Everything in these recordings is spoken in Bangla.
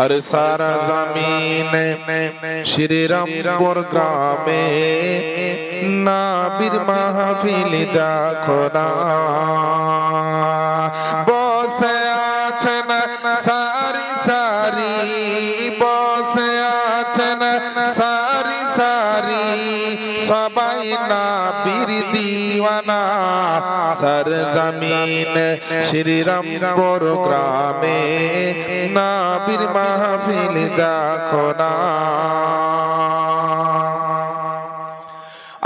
আর সারা জমিনে শ্রীরামপুর গ্রামে নবীর মাহফিল দেখো না, বসে আছেন সারি সারি, বসে আছেন সারি সারি, সবাই নবীর দিওয়ানা। সরজমিন শ্রীরামপুর গ্রামে নবীর মাহফিল দেখো না।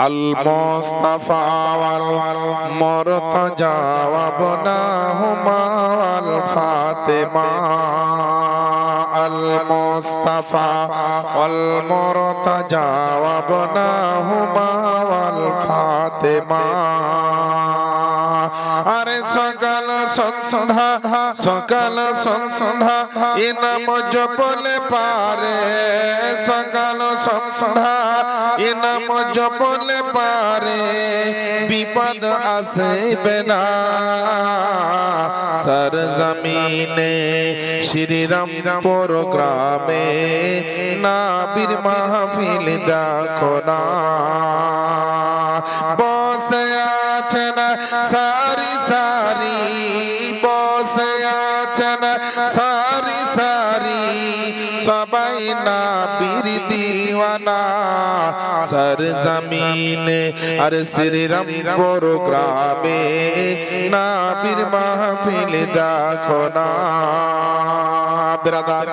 আল মুস্তাফা ওয়াল মুরতাজা ওয়া বনাহুমা আল ফাতেমা, আল মুস্তাফা ওয়াল মুরতাজা ওয়া বনাহুমা আল ফাতেমা। আরে সকাল সন্ধ্যা সকাল সন্ধ্যা এ নাম জপলে পারে, সকাল সন্ধ্যা এ নাম জপলে পারে, বিপদ আসবে না। সরজমিনে শ্রীরামপুর গ্রামে নবীর মাহফিল দেখো না, বসে আছেন সারি সারি, বসে আছেন সারি সারি, সবাই নবীর দিওয়ানা। সরজমিনে আর শ্রীরামপুর গ্রামে নবীর মাহফিল দেখো না। ব্রাদার,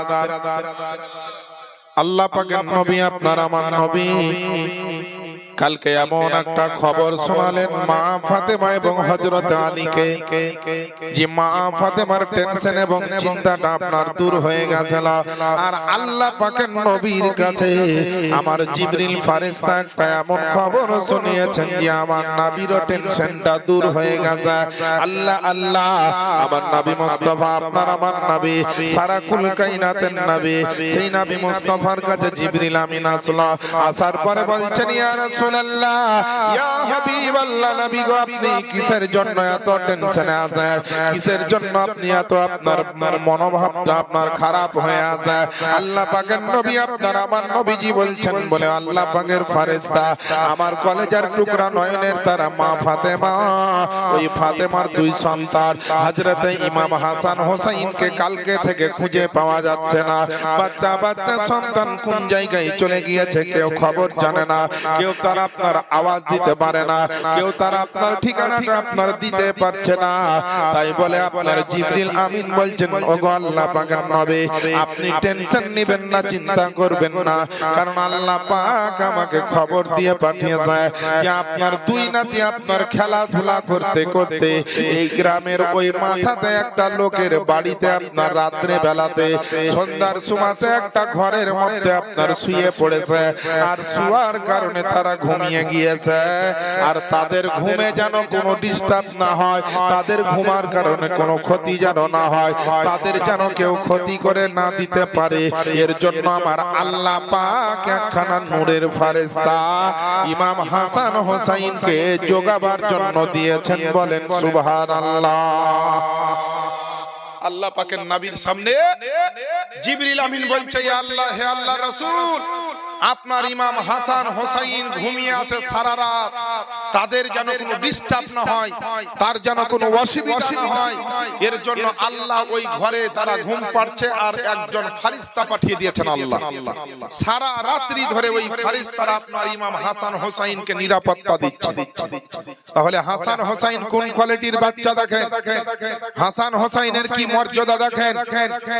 আল্লাহ পাকের নবী আপনার আমার নবী কালকে এমন একটা খবর শোনালেন মা ফাতেমা এবং হযরত আলীকে, যে মা ফাতেমার টেনশন এবং চিন্তাটা আপনার দূর হয়ে গেছিল। আর আল্লাহ পাকের নবীর কাছে আমার জিবরিল ফেরেশতা একটা এমন খবর শুনিয়েছেন যে আমার নবীরও টেনশনটা দূর হয়ে গেছে। আল্লাহ আল্লাহ, আমার নবী মুস্তাফা আপনার আমার নবী সারা কুল কায়নাতের নবী, সেই নবী মুস্তাফার কাছে জিবরিল আমিন আসলো। আসার পরে বলছেন ইয়া রাসূলুল্লাহ, ইয়া হাবিবাল্লাহ, নবী গো আপনি কিসের জন্য এত টেনশনে আছেন, কিসের জন্য আপনি এত আপনার মনোভাবটা আপনার খারাপ হয়ে আছে? আল্লাহ পাকের নবী আপনার আমার নবীজি বলছেন বলে আল্লাহ পাকের ফেরেশতা আমার কলেজার টুকরা নয়নের তারা মা ফাতেমা, ওই ফাতেমার দুই সন্তান হযরতে ইমাম হাসান হোসেনকে কালকে থেকে খুঁজে পাওয়া যাচ্ছে না। বাচ্চা বাচ্চা সন্তান কোন জায়গায় চলে গিয়েছে কেউ খবর জানে না, কেউ তার আপনার আওয়াজ দিতে পারে না, কেউ তার আপনার ঠিকানাটা আপনার দিতে পারছে না। তাই বলে আপনার জিবরিল আমিন বলছেন ওগো আল্লাহ পাকের নবী আপনি টেনশন নেবেন না, চিন্তা করবেন না, কারণ আল্লাহ পাক আমাকে খবর দিয়ে পাঠিয়েছে যে আপনার দুই নাতি আপনার খেলাধুলা করতে করতে এই গ্রামের ওই মাথাতে একটা লোকের বাড়িতে আপনার রাত্রে বেলাতে সন্ধ্যার সময়তে একটা ঘরের মধ্যে আপনার শুয়ে পড়েছে। আর শুয়ার কারণে তারা ঘুমিয়ে গিয়েছে। আর তাদের ঘুমে যেন কোনো ডিস্টার্ব না হয়, তাদের ঘুমার কারণে কোনো ক্ষতি যেন না হয়, তাদের যেন কেউ ক্ষতি করে না দিতে পারে, এর জন্য আমার আল্লাহ পাক একখানা নূরের ফেরেশতা ইমাম হাসান হোসেনকে জোগাবার জন্য দিয়েছেন। বলেন সুবহানাল্লাহ। আল্লাহ পাকের নবীর সামনে জিবরিল আমিন বলছে ইয়া আল্লাহ, হে আল্লাহর রাসূল আপনার ইমাম হাসান হোসেন ঘুমিয়ে আছে সারা রাত, তাদের যেন কোনো ডিস্টার্ব না হয়, তার যেন কোনো অসুবিধা না হয়, এর জন্য আল্লাহ ওই ঘরে তারা ঘুম পাড়ছে আর একজন ফেরেশতা পাঠিয়ে দিয়েছেন আল্লাহ। সারা রাত্রি ধরে ওই ফেরেশতারা আপনার ইমাম হাসান হোসেনকে নিরাপত্তা দিচ্ছে। তাহলে হাসান হোসেন কোন কোয়ালিটির বাচ্চা দেখেন, হাসান হোসেনের কি মর্যাদা দেখেন।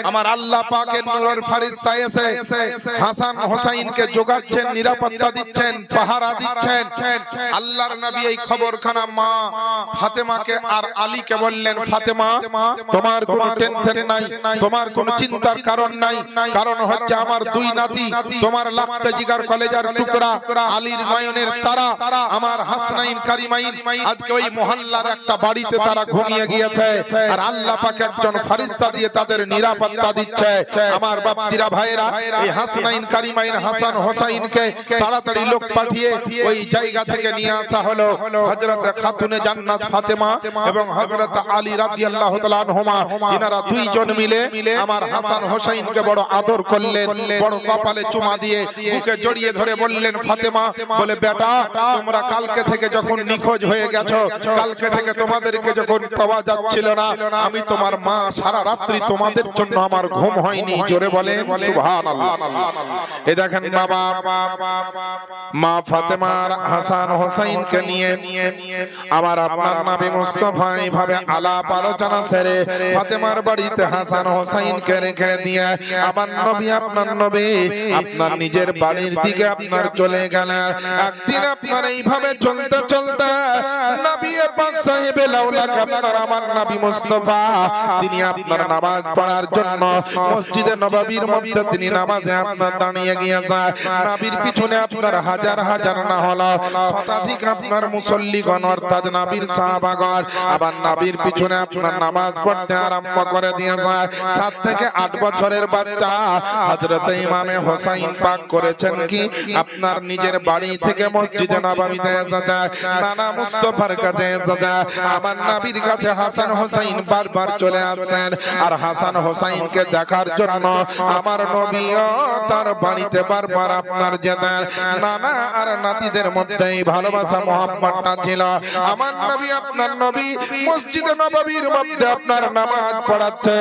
আমার আল্লাহ পাকের নূরের ফেরেশতা এসে হাসান হোসেনকে যোগাচ্ছেন, নিরাপত্তা দিচ্ছেন, পাহারা দিচ্ছেন। আল্লাহর নবী এই খবরখানা মা ফাতেমাকে আর আলীকে বললেন, ফাতেমা তোমার কোনো টেনশন নাই, তোমার কোনো চিন্তার কারণ নাই, কারণ হচ্ছে আমার দুই নাতি তোমার লাখতে জিগার কলেজার টুকরা আলীর নয়নের তারা আমার হাসনাইন কারিমাইন আজকে ওই মহল্লার একটা বাড়িতে তারা ঘুমিয়ে গিয়েছে। আর আল্লাহ পাক একজন ফেরেশতা দিয়ে তাদের নিরাপত্তা দিচ্ছে। আমার বাপজিরা ভাইরা, এই হাসনাইন কারিমাইন হাসান হোসেনকে তাড়াতাড়ি লোক পাঠিয়ে ওই জায়গা থেকে নিয়ে আসা হলো। হলো হযরত খাতুনে জান্নাত ফাতেমা এবং হযরত আলী রাদিয়াল্লাহু তাআলা আনহুমা। ইনারা দুইজন মিলে আমার হাসান হোসেনকে বড় আদর করলেন, বড় কপালে চুমা দিয়ে বুকে জড়িয়ে ধরে বললেন, ফাতেমা বলে, বেটা তোমরা কালকে থেকে যখন নিখোঁজ হয়ে গেছো, কালকে থেকে তোমাদেরকে যখন পাওয়া যাচ্ছিল না, আমি তোমার মা সারা রাত্রি তোমাদের জন্য আমার ঘুম হয়নি। জোরে বলেন সুবহানাল্লাহ। এই দেখেন বাবা, মা ফাতেমার হাসান হোসেনকে নিয়ে আমার আপনার নবী মুস্তাফা এইভাবে আলাপ আলোচনা সেরে ফাতেমার বাড়িতে হাসান হোসেনকে রেখে দিয়ে আমার নবী আপনার নিজের বাড়ির দিকে আপনার চলে গেলেন। একদিন আপনার এইভাবে চলতে চলতে নবী পাক সাহেবে লাউলাক আপনার আমার নবী মুস্তাফা তিনি আপনার নামাজ পড়ার জন্য মসজিদে নববীর মধ্যে তিনি নামাজে আপনার দাঁড়িয়ে গিয়েছেন। নবীর পিছনে আপনার হাজার হাজার না হলো শতাধিক আপনার মুসল্লিগণ অর্থাৎ নবীর সাহাবাগণ আবার নবীর পিছনে আপনার নামাজ পড়তে আরম্ভ করে দিয়েছে। 7 থেকে 8 বছরের বাচ্চা হযরত ইমামে হোসেন পাক করেছেন কি আপনার নিজের বাড়ি থেকে মসজিদে নববীতে এসেছে, নানা মুস্তাফার কাছে এসেছে। আমার নবীর কাছে হাসান হোসেন বারবার চলে আসতেন আর হাসান হোসেনকে দেখার জন্য আমার নবীও তার বাড়িতে বারবার আপনার যেতেন। নানা আর নাতিদের মধ্যে এই ভালোবাসা মহব্বতটা ছিল। আমার নবী আপনার নবী মসজিদে নববীর মধ্যে আপনার নামাজ পড়াচ্ছে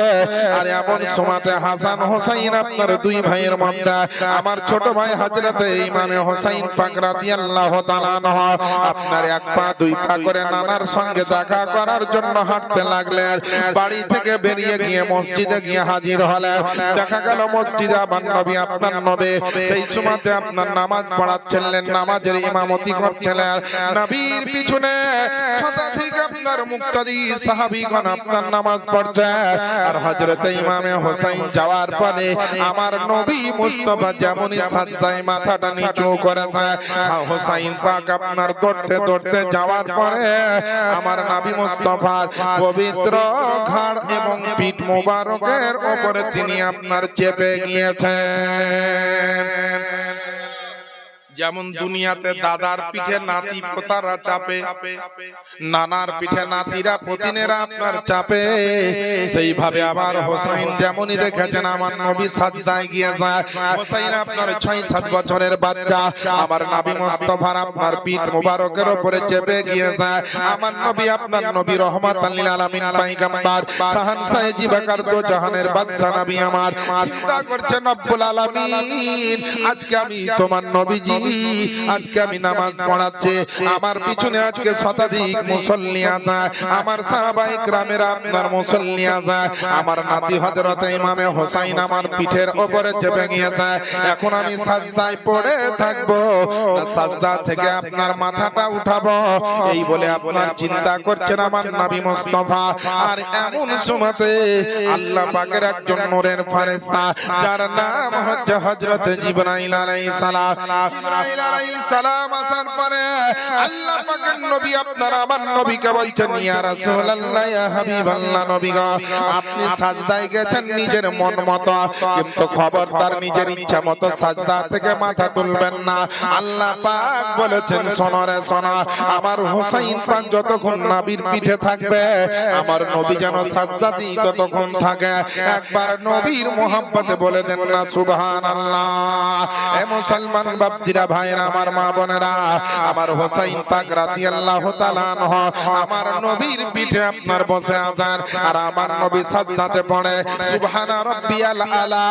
আর এমন সময়তে হাসান হোসেন আপনার দুই ভাইয়ের মধ্যে আমার ছোট ভাই হযরত ইমামে হোসেন পাক রাদিয়াল্লাহু তাআলা আনহু আপনার এক পা দুই পা করে নানার সঙ্গে দেখা করার জন্য হাঁটতে লাগলেন। বাড়ি থেকে বেরিয়ে গিয়ে মসজিদে গিয়ে হাজির হলেন। দেখা গেল মসজিদে আমার নবী আপনার নবী সেই সময়তে আপনার নামাজ পড়াচ্ছিলেন, নামাজের ইমামতি করছিলেন। নবীর পিছনে শতাধিক আপনার মুক্তাদি সাহাবীগণ আপনার নামাজ পড়ছে আর হযরত ইমামে হোসেন যাওয়ার পরে আমার নবী মুস্তাফা যেমনই সাজদায় মাথাটা নিচু করেছে, হোসেন পাক আপনার দৌড়তে দৌড়তে যাওয়ার পরে আমার নবী মুস্তাফার পবিত্র ঘাড় এবং পিঠ মোবারকের উপরে তিনি আপনার চেপে গিয়েছেন। যেমন দুনিয়াতে দাদার পিঠে নাতি পোতারা চাপে, নানার পিঠে নাতিরা পতিনেরা আপনার চাপে, সেইভাবে আবার হোসেন যেমনই দেখেছেন আমার নবী সাজদায় গিয়েছে। হোসেন আপনার 6-7 বছরের বাচ্চা আমার নবী মুস্তাফার আপনার পিঠ মোবারকের উপরে চেপে গিয়েছে। আমার নবী আপনার নবী রহমাতাল লিল আলামিন পয়গম্বর শাহনশাহ জিবাকার দো জাহানের বাদশা নবী আমার চিন্তা করছেন রব্বুল আলামিন, আজকে আমি তোমার নবীজি আজকে আমি নামাজ পড়াচ্ছি, আমার পিছনে আজকে শতাধিক মুসল্লি আছে, আমার সাহাবায়ে কেরামেরা আপনার মুসল্লি আছে, আমার নাতি হযরত ইমামে হোসেন আমার পিঠের উপরে চেপে গিয়েছে। এখন আমি সাজদায় পড়ে থাকবো না সাজদা থেকে আপনার মাথাটা উঠাবো, এই বলে আপনার চিন্তা করছেন আমার নবী মুস্তাফা। আর এমন সময়তে আল্লাহ পাকের একজন নূরের ফেরেশতা যার নাম হচ্ছে হযরত জিবরাইল আলাইহিস সালাম, জিবরাইল আলাইহিস সালাম আসার পরে আল্লাহ পাকের নবী আপনার আমার নবীকে বলছেন, ইয়া রাসূলুল্লাহ ইয়া হাবিবাল্লাহ নবী গো, আপনি সাজদায় গেছেন নিজের মন মতো, কিন্তু খবরদার নিজের ইচ্ছা মতো সাজদা থেকে মাথা তুলবেন না। আল্লাহ পাক বলেছেন, শোনো রে শোনো, আমার হোসেন পাক যতক্ষণ নবীর পিঠে থাকবে আমার নবী যেন সাজদাতেই ততক্ষণ থাকে। একবার নবীর মোহাব্বতে বলে দেন না সুবহানাল্লাহ। এ মুসলমান বাপজিরা ভাইরা আমার মা বোনেরা, আমার হোসেন পাক রাদিয়াল্লাহু তাআলা আনহু আমার নবীর পিঠে আপনার বসে আছেন আর আমার নবী সাজদাতে পড়ে সুবহানা রাব্বিয়াল আলা,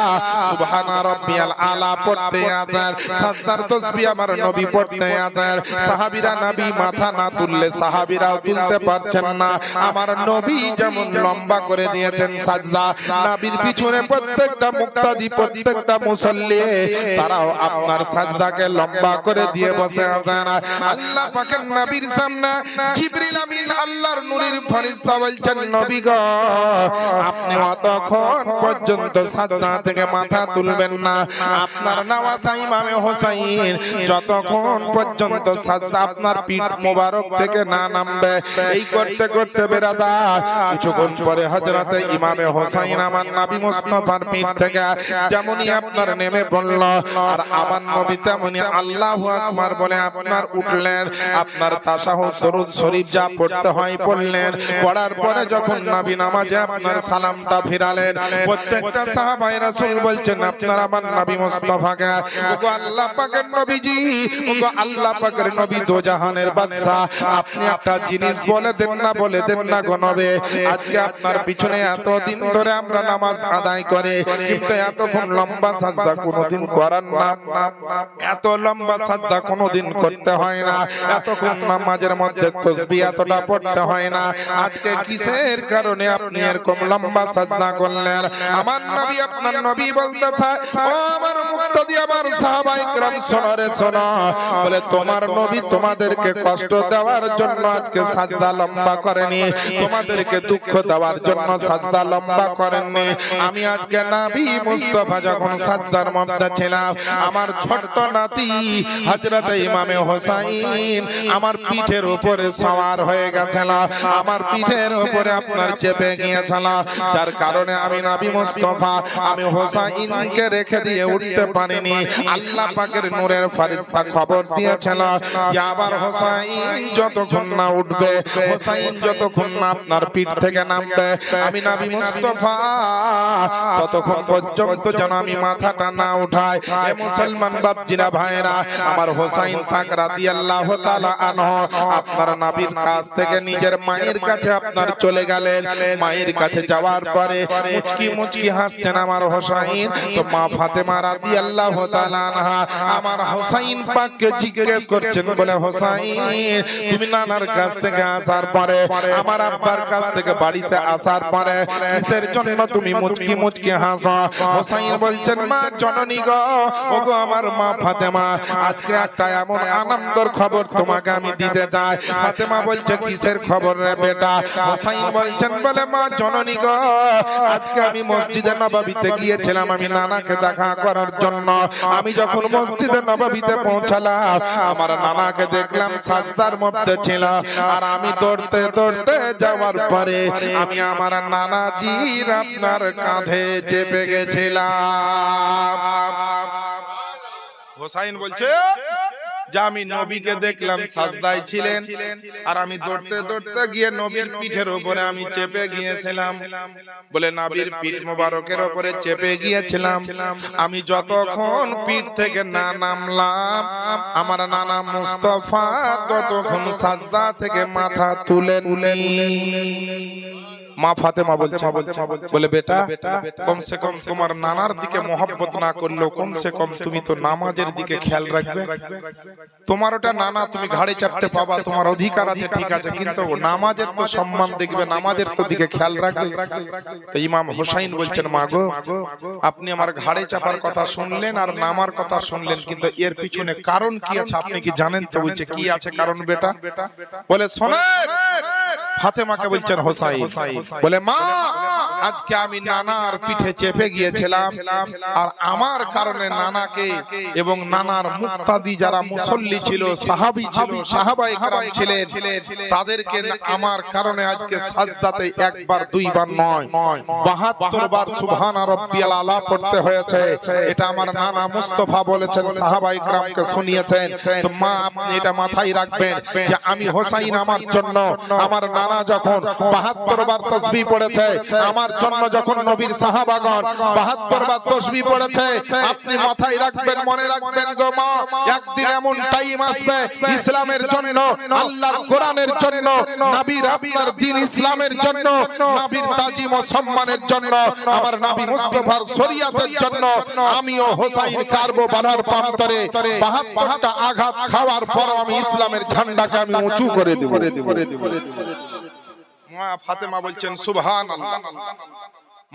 সুবহানা রাব্বিয়াল আলা পড়তে আছেন, সাজদার তাসবিহ আমার নবী পড়তে আছেন। সাহাবীরা নবী মাথা না তুললে সাহাবীরাও তুলতে পারছেন না। আমার নবী যেমন লম্বা করে দিয়েছেন সাজদা, নবীর পিছনে প্রত্যেকটা মুক্তাদি প্রত্যেকটা মুসল্লি তারাও আপনার সাজদাকে লম্বা করে দিয়ে বসে আছেন। আল্লাহ পাকের নবীর সামনে জিবরিল আমিন আল্লাহর নূরের ফেরেশতা বলছেন, নবী গো আপনি অতক্ষণ পর্যন্ত সাজদা থেকে মাথা তুলবেন না, আপনার নওয়াজ ইমামে হোসেন যতক্ষণ পর্যন্ত সাজদা আপনার পিঠ মোবারক থেকে না নামবে। এই করতে করতে বেরাদার কিছুক্ষণ পরে হযরত ইমামে হোসেন আমার নবী মুস্তাফার পিঠ থেকে যেমনই আপনার নেমে পড়ল আর আমার নবী তেমনই আল্লাহু আকবার বলে আপনার উঠলেন, আপনার তাশাহুদ দরুদ শরীফ যা পড়তে হয় পড়লেন, পড়ার পরে যখন নবী নামাজে আপনার সালামটা ফিরালেন, প্রত্যেকটা সাহাবায়ে রাসূল বলছেন আপনার আমার নবী মুস্তাফাকে, ওগো আল্লাহ পাকের নবীজি, ওগো আল্লাহ পাকের নবী দো জাহানের বাদশা, আপনি একটা জিনিস বলে দেন না গো নবী, আজকে আপনার পিছনে এত দিন ধরে আমরা নামাজ আদায় করে, কিন্তু এতক্ষণ লম্বা সাজদা কোনোদিন করার না, এত লম্বা সাজদা কোনোদিন করতে হয় না, এতক্ষণ নামাজের মধ্যে তাসবিহ এতটা পড়তে হয় না, আজকে কিসের কারণে আপনি এরকম লম্বা সাজদা করলেন? আমার নবী আপনার নবী বলতেছে, ও আমার মুক্তাদি আমার সাহাবায়ে کرام শোনো রে শোনো, বলে তোমার নবী তোমাদেরকে কষ্ট দেওয়ার জন্য আজকে সাজদা লম্বা করেনি, তোমাদেরকে দুঃখ দেওয়ার জন্য সাজদা লম্বা করেননি। আমি আজকে নবী মুস্তাফা যখন সাজদার মধ্যে ছিলাম, আমার ছোট্ট নাতি হযরত ইমামে হোসাইন আমার পিঠের উপরে সওয়ার হয়ে গেছিল, আমার পিঠের উপরে আপনার চেপে গিয়েছিল, যার কারণে আমি নবী মুস্তাফা আমি হোসাইনকে রেখে দিয়ে উঠতে পারিনি। আল্লাহ পাকের নূরের ফেরেশতা খবর দিয়েছিল যে আবার হোসাইন যতক্ষণ না উঠবে, হোসাইন যতক্ষণ না আপনার পিঠ থেকে নামবে, আমি নবী মুস্তাফা ততক্ষণ পর্যন্ত যেন আমি মাথাটা না উঠাই। এ মুসলমান বাপজিরা ভাইরা, আমার হোসাইন পাক রাদিয়াল্লাহু তাআলা আনহু আপনার নবীর কাছ থেকে নিজের মায়ের কাছে আপনার চলে গেলেন, মায়ের কাছে যাওয়ার পরে মুচকি মুচকি হাসছেন আমার হোসাইন। তো মা ফাতেমা রাদিয়াল্লাহু তাআলা আনহা আমার হোসাইন পাককে জিজ্ঞেস করছেন, বলে হোসাইন তুমি নানার কাছ থেকে আসার পরে, আমার আব্বার কাছ থেকে বাড়িতে আসার পরে কিসের জন্য তুমি মুচকি মুচকি হাসো? হোসাইন বলছেন, মা জননী গো, ওগো আমার মা ফাতেমা, আজকে একটা এমন আনন্দের খবর তোমাকে আমি দিতে চাই। ফাতেমা বলছে, কিসের খবর রে বেটা? হোসাইন বলছেন, বলে মা জননী গো, আজকে আমি মসজিদে নববীতে গিয়েছিলাম আমি নানাকে দেখা করার জন্য। আমি যখন মসজিদে নববীতে পৌঁছালাম, আমার নানাকে দেখলাম সাজদার মধ্যে ছিল, আর আমি দৌড়তে দৌড়তে যাওয়ার পরে আমি আমার নানাজির আপনার কাঁধে চেপে গেছিলাম। হোসাইন বলছে যে আমি নবীকে দেখলাম সাজদায় ছিলেন, আর আমি দৌড়তে দৌড়তে গিয়ে নবীর পিঠের উপরে আমি চেপে গিয়েছিলাম। বলে নবীর পিঠ মোবারকের উপরে চেপে গিয়েছিলাম, আমি যতক্ষণ পিঠ থেকে না নামলাম, আমার নানা মুস্তাফা ততক্ষণ সাজদা থেকে মাথা তুলেননি। মা ফাতেমা বলছে, বলে বেটা কমসে কম তোমার নানার দিকে মহব্বত না করলেও কমসে কম তুমি তো নামাজের দিকে খেয়াল রাখবে। তোমার ওটা নানা, তুমি ঘাড়ে চাপতে পাবা, তোমার অধিকার আছে, ঠিক আছে, কিন্তু নামাজের তো সম্মান দেখবে, নামাজের তো দিকে খেয়াল রাখবে। তো ইমাম হোসাইন বলছেন, মা গো, আপনি আমার ঘাড়ে চাপার কথা শুনলেন আর নামার কথা শুনলেন, কিন্তু এর পিছনে কারণ কি আছে আপনি কি জানেন? তো বলছে, কি আছে কারণ বেটা? বলে শোনেন। ফাতেমাকে বলছেন হোসাইন, বলে মা, আজকে আমি নানার পিঠে চেপে গিয়েছিলাম, আর আমার কারণে নানাকে এবং নানার মুক্তাদি যারা মুসল্লি ছিল, সাহাবী ছিল, সাহাবায়ে কেরাম ছিলেন, তাদেরকে আমার কারণে আজকে সাজদাতে একবার দুইবার নয় ৭২ বার সুবহান রাব্বিয়াল আলা পড়তে হয়েছে। এটা আমার নানা মুস্তাফা বলেছেন, সাহাবায়ে কেরামকে শুনিয়েছেন। তো মা আপনি এটা মাথায় রাখবেন যে আমি হোসাইন আমার জন্য, আমার নানা যখন ৭২ বার তাসবিহ পড়েছে, আমার জন্য যখন নবীর সাহাবাগণ ৭২ বার তাসবিহ পড়েছে, আপনি মাথায় রাখবেন, মনে রাখবেন গো মা, একদিন এমন টাইম আসবে ইসলামের জন্য, আল্লাহর কোরআনের জন্য, নবীর আপনার দ্বীন ইসলামের জন্য, নবীর তাজিম ও সম্মানের জন্য, আমার নবী মুস্তাফার শরীয়তের জন্য আমিও হোসাইন কারবালার প্রান্তরে ৭২টা আঘাত খাওয়ার পর আমি ইসলামের ঝান্ডাকে আমি উঁচু করে দেব। মা ফাতেমা বলছেন সুবহানাল্লাহ।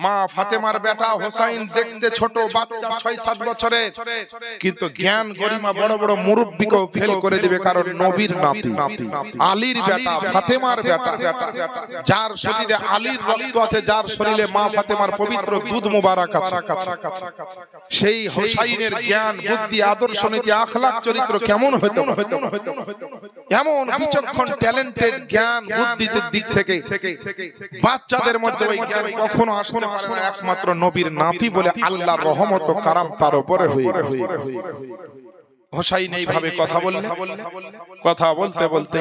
মা ফাতেমার বেটা হোসাইন দেখতে ছোট বাচ্চা ৬-৭ বছরের, কিন্তু জ্ঞান গরিমা বড় বড় মুরব্বিকেও ফেল করে দিবে, কারণ নবীর নাতি, আলীর বেটা, ফাতেমার বেটা, যার শরীরে আলীর রক্ত আছে, যার শরীরে মা ফাতেমার পবিত্র দুধ মোবারক আছে, সেই হোসাইনের জ্ঞান বুদ্ধি আদর্শ নীতি আখলাক চরিত্র কেমন হতো, এমন বিচক্ষণ ট্যালেন্টেড জ্ঞান বুদ্ধির দিক থেকে বাচ্চাদের মধ্যে ওই জ্ঞান কখনো আসতে পারে না, একমাত্র নবীর নাতি বলে আল্লাহর রহমত ও কারাম তার উপরে হয়ে। হোসাইন এইভাবে কথা বললেন। কথা বলতে বলতে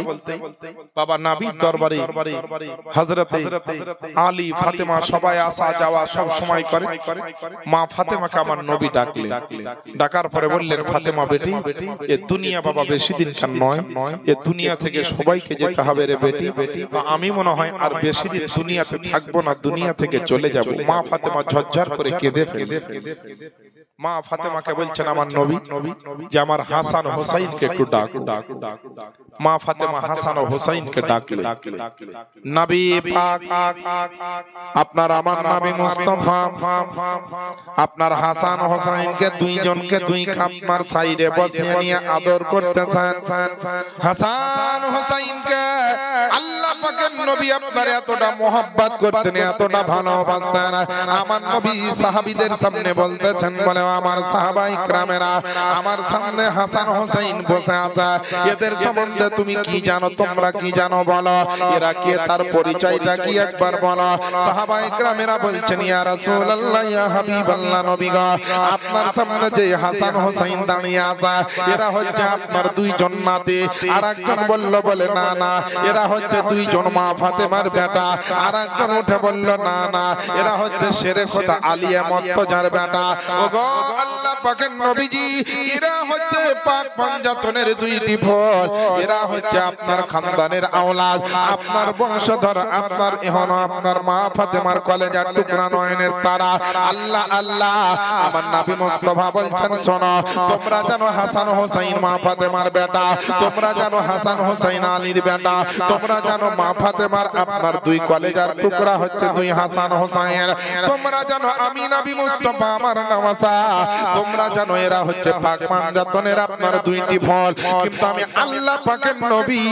বাবা নবীর দরবারে হযরতে আলী ফাতেমা সবাই আসা যাওয়া সব সময় করে। মা ফাতেমাকে আমার নবী ডাকলেন। ডাকার পরে বললেন, ফাতেমা বেটি, এ দুনিয়া বাবা বেশি দিন কার নয়, এ দুনিয়া থেকে সবাইকে যেতে হবে রে বেটি। তো আমি মনে হয় আর বেশি দিন দুনিয়াতে থাকবো না, দুনিয়া থেকে চলে যাব। মা ফাতেমা ঝরঝর করে কেঁদে ফেললেন। মা ফাতেমাকে বলছেন আমার নবী যে আমার হাসান হোসাইনকে একটু ডাকো। মা ফাতেমা হাসান ও হোসাইনকে ডাকলেন। নবী পাক আপনার আমার নবী মুস্তাফা আপনার হাসান হোসাইনকে দুইজনকে দুই কাপমার সাইডে বসিয়ে নিয়ে আদর করতেছেন। হাসান হোসাইনকে আল্লাহ পাকের নবী আপনার এতটা মোহাব্বত করতেন, এতটা ভালোবাসতেন। আমার নবী সাহাবীদের সামনে বলতেছেন, বলে আমার সাহাবায়ে কেরামেরা আমার সামনে হাসান হোসেন বসে আছে, এদের সম্বন্ধে তুমি কি জানো, তোমরা কি জানো বলো, এরা কে, তার পরিচয়টা কি একবার বলো। সাহাবায়ে কেরামেরা বলছেন, ইয়া রাসূলুল্লাহ, ইয়া হাবিবাল্লাহ, নবী গো, আপনার সামনে যে হাসান হোসেন দাঁড়িয়ে আছে এরা হচ্ছে আপনার দুইজন নাতি। আরেকজন বলল, বলে না না, এরা হচ্ছে দুইজন মা ফাতেমার বেটা। আরেকজন উঠে বলল, না না, এরা হচ্ছে শেরে খোদা আলিয়া মর্তজার বেটা। ওগো আল্লাহ পাকের নবীজি, এরা হচ্ছে পাক পাঞ্জাতনের দুইটি ফল, এরা হচ্ছে আপনার খানদানের আওলাদ, আপনার বংশধর, আপনার এখনো আপনার মা ফাতেমার কলেজার টুকরা নয়নের তারা। আল্লাহ আল্লাহ, আমার নবী মুস্তাফা বলছেন, শোনো, তোমরা জানো হাসান হোসেন মা ফাতেমার বেটা, তোমরা জানো হাসান হোসেন আলীর বেটা, তোমরা জানো মা ফাতেমার আপনার দুই কলেজার টুকরা হচ্ছে দুই হাসান হোসেন, তোমরা জানো আমি নবী মুস্তাফা আমার নামাসা, তোমরা জানো এরা হচ্ছে পাক পাঞ্জাতনের আপনার দুইটি ফল। কিন্তু আমি আল্লাহ পাকের নবী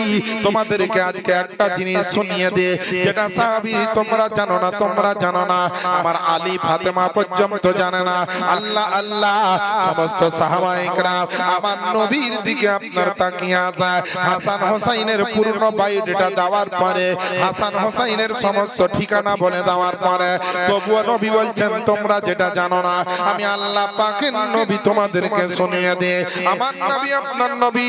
তোমাদেরকে আজকে একটা জিনিস শুনিয়ে দে, যেটা সাহাবী তোমরা জানো না, তোমরা জানো না, আমার আলী ফাতেমা পর্যন্ত জানে না। আল্লাহ আল্লাহ, সমস্ত সাহাবায়ে কেরাম আমার নবীর দিকে আপনার তাকিয়ে আছে। হাসান হোসেনের পূর্ণ বায়োডাটা দেওয়ার পরে, হাসান হোসেনের সমস্ত ঠিকানা বলে দেওয়ার পরে, তবুও নবী বলছেন, তোমরা যেটা জানো না আমি আল্লাহ পাকের নবী তোমাদেরকে শুনিয়ে দে। আমার নবী আপনার নবী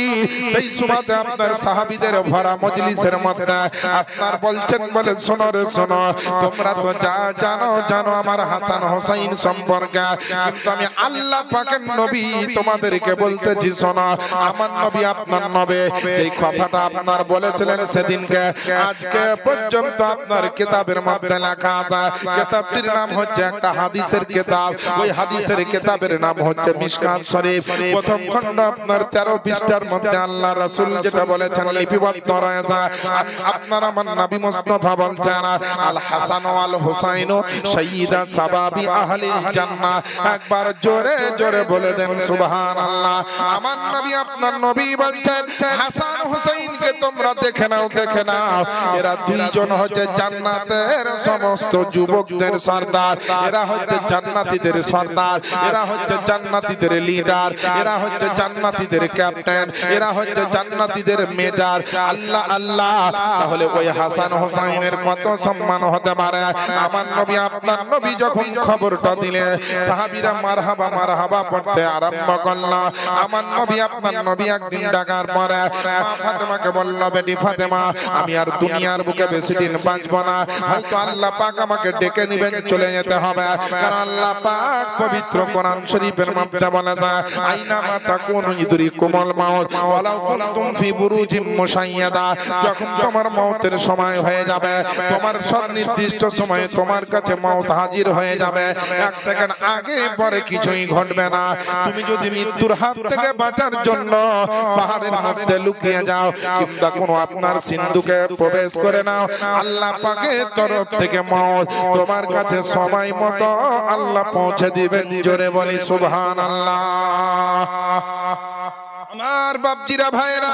সেই সুমাতে আপনার সাহাবীদের ভরা মজলিসের মধ্যে আপনার বলছেন, বলে শোনো রে শোনো, তোমরা তো যা জানো জানো আমার হাসান হোসেন সম্পর্কে, কিন্তু আমি আল্লাহ পাকের নবী তোমাদেরকে বলতেছি শোনো। আমার নবী আপনার নবী যেই কথাটা আপনার বলেছিলেন সেদিনকে আজকে পর্যন্ত আপনার কিতাবের মধ্যে লেখা আছে। কিতাবটির নাম হচ্ছে একটা হাদিসের কিতাব, ওই হাদিসের কিতাবের নাম হচ্ছে মিশকাত শরীফ। প্রথম খণ্ড আপনার 13 পৃষ্ঠার মধ্যে আল্লাহ রাসূল যেটা বলেছেন লিপিবদ্ধ রয়েছে। আপনার আমার নবী মুস্তাফা বলছেন, আল হাসান ওয়াল হুসাইন সাইয়্যিদা সাবাবি আহলিল জান্নাহ। একবার জোরে জোরে বলে দেন সুবহানাল্লাহ। আমার নবী আপনার নবী বলছেন, হাসান হুসাইনকে তোমরা দেখে নাও, দেখে নাও, এরা দুইজন হচ্ছে জান্নাতের সমস্ত যুবকদের সর্দার, এরা হচ্ছে জান্নাতীদের সর্দার, এরা হচ্ছে জান্নাতীদের লিডার, এরা হচ্ছে জান্নাতীদের ক্যাপ্টেন, এরা হচ্ছে জান্নাতীদের মেজর। আল্লাহ আল্লাহ, তাহলে ওই হাসান হোসেনের কত সম্মান হতে পারে। আমার নবী আপনার নবী যখন খবরটা দিলেন, সাহাবীরা মারহাবা মারহাবা পড়তে আরম্ভ করল। আমার নবী আপনার নবী একদিন ডাকার পরে মা ফাতেমাকে বলল, বেটি ফাতেমা, আমি আর দুনিয়ার বুকে বেশি দিন বাঁচব না, হয়তো আল্লাহ পাক আমাকে ডেকে নিবেন, চলে যেতে হবে। কারণ আল্লাহ পাক পবিত্র কোরআন শরীফের মধ্যে বলেছে, আইনা মা তাকুনু ইদরিকুমুল মাউত ওয়ালাউ কুনতুম ফি বুরুজিম মুশাইয়াদা। যখন তোমার মওতের সময় হয়ে যাবে, তোমার নির্দিষ্ট সময়ে তোমার কাছে মওত হাজির হয়ে যাবে, এক সেকেন্ড আগে পরে কিছুই ঘটবে না। তুমি যদি মৃত্যুর হাত থেকে বাঁচার জন্য পাহাড়ের মধ্যে লুকিয়ে যাও কিংবা কোনো আপনার সিন্ধুকে প্রবেশ করে নাও, আল্লাহ পাকের তরফ থেকে মওত তোমার কাছে সময় মতো আল্লাহ পৌঁছে দিবেন। জোরে বলি সুবহানাল্লাহ। আমার বাপজিরা ভাইরা,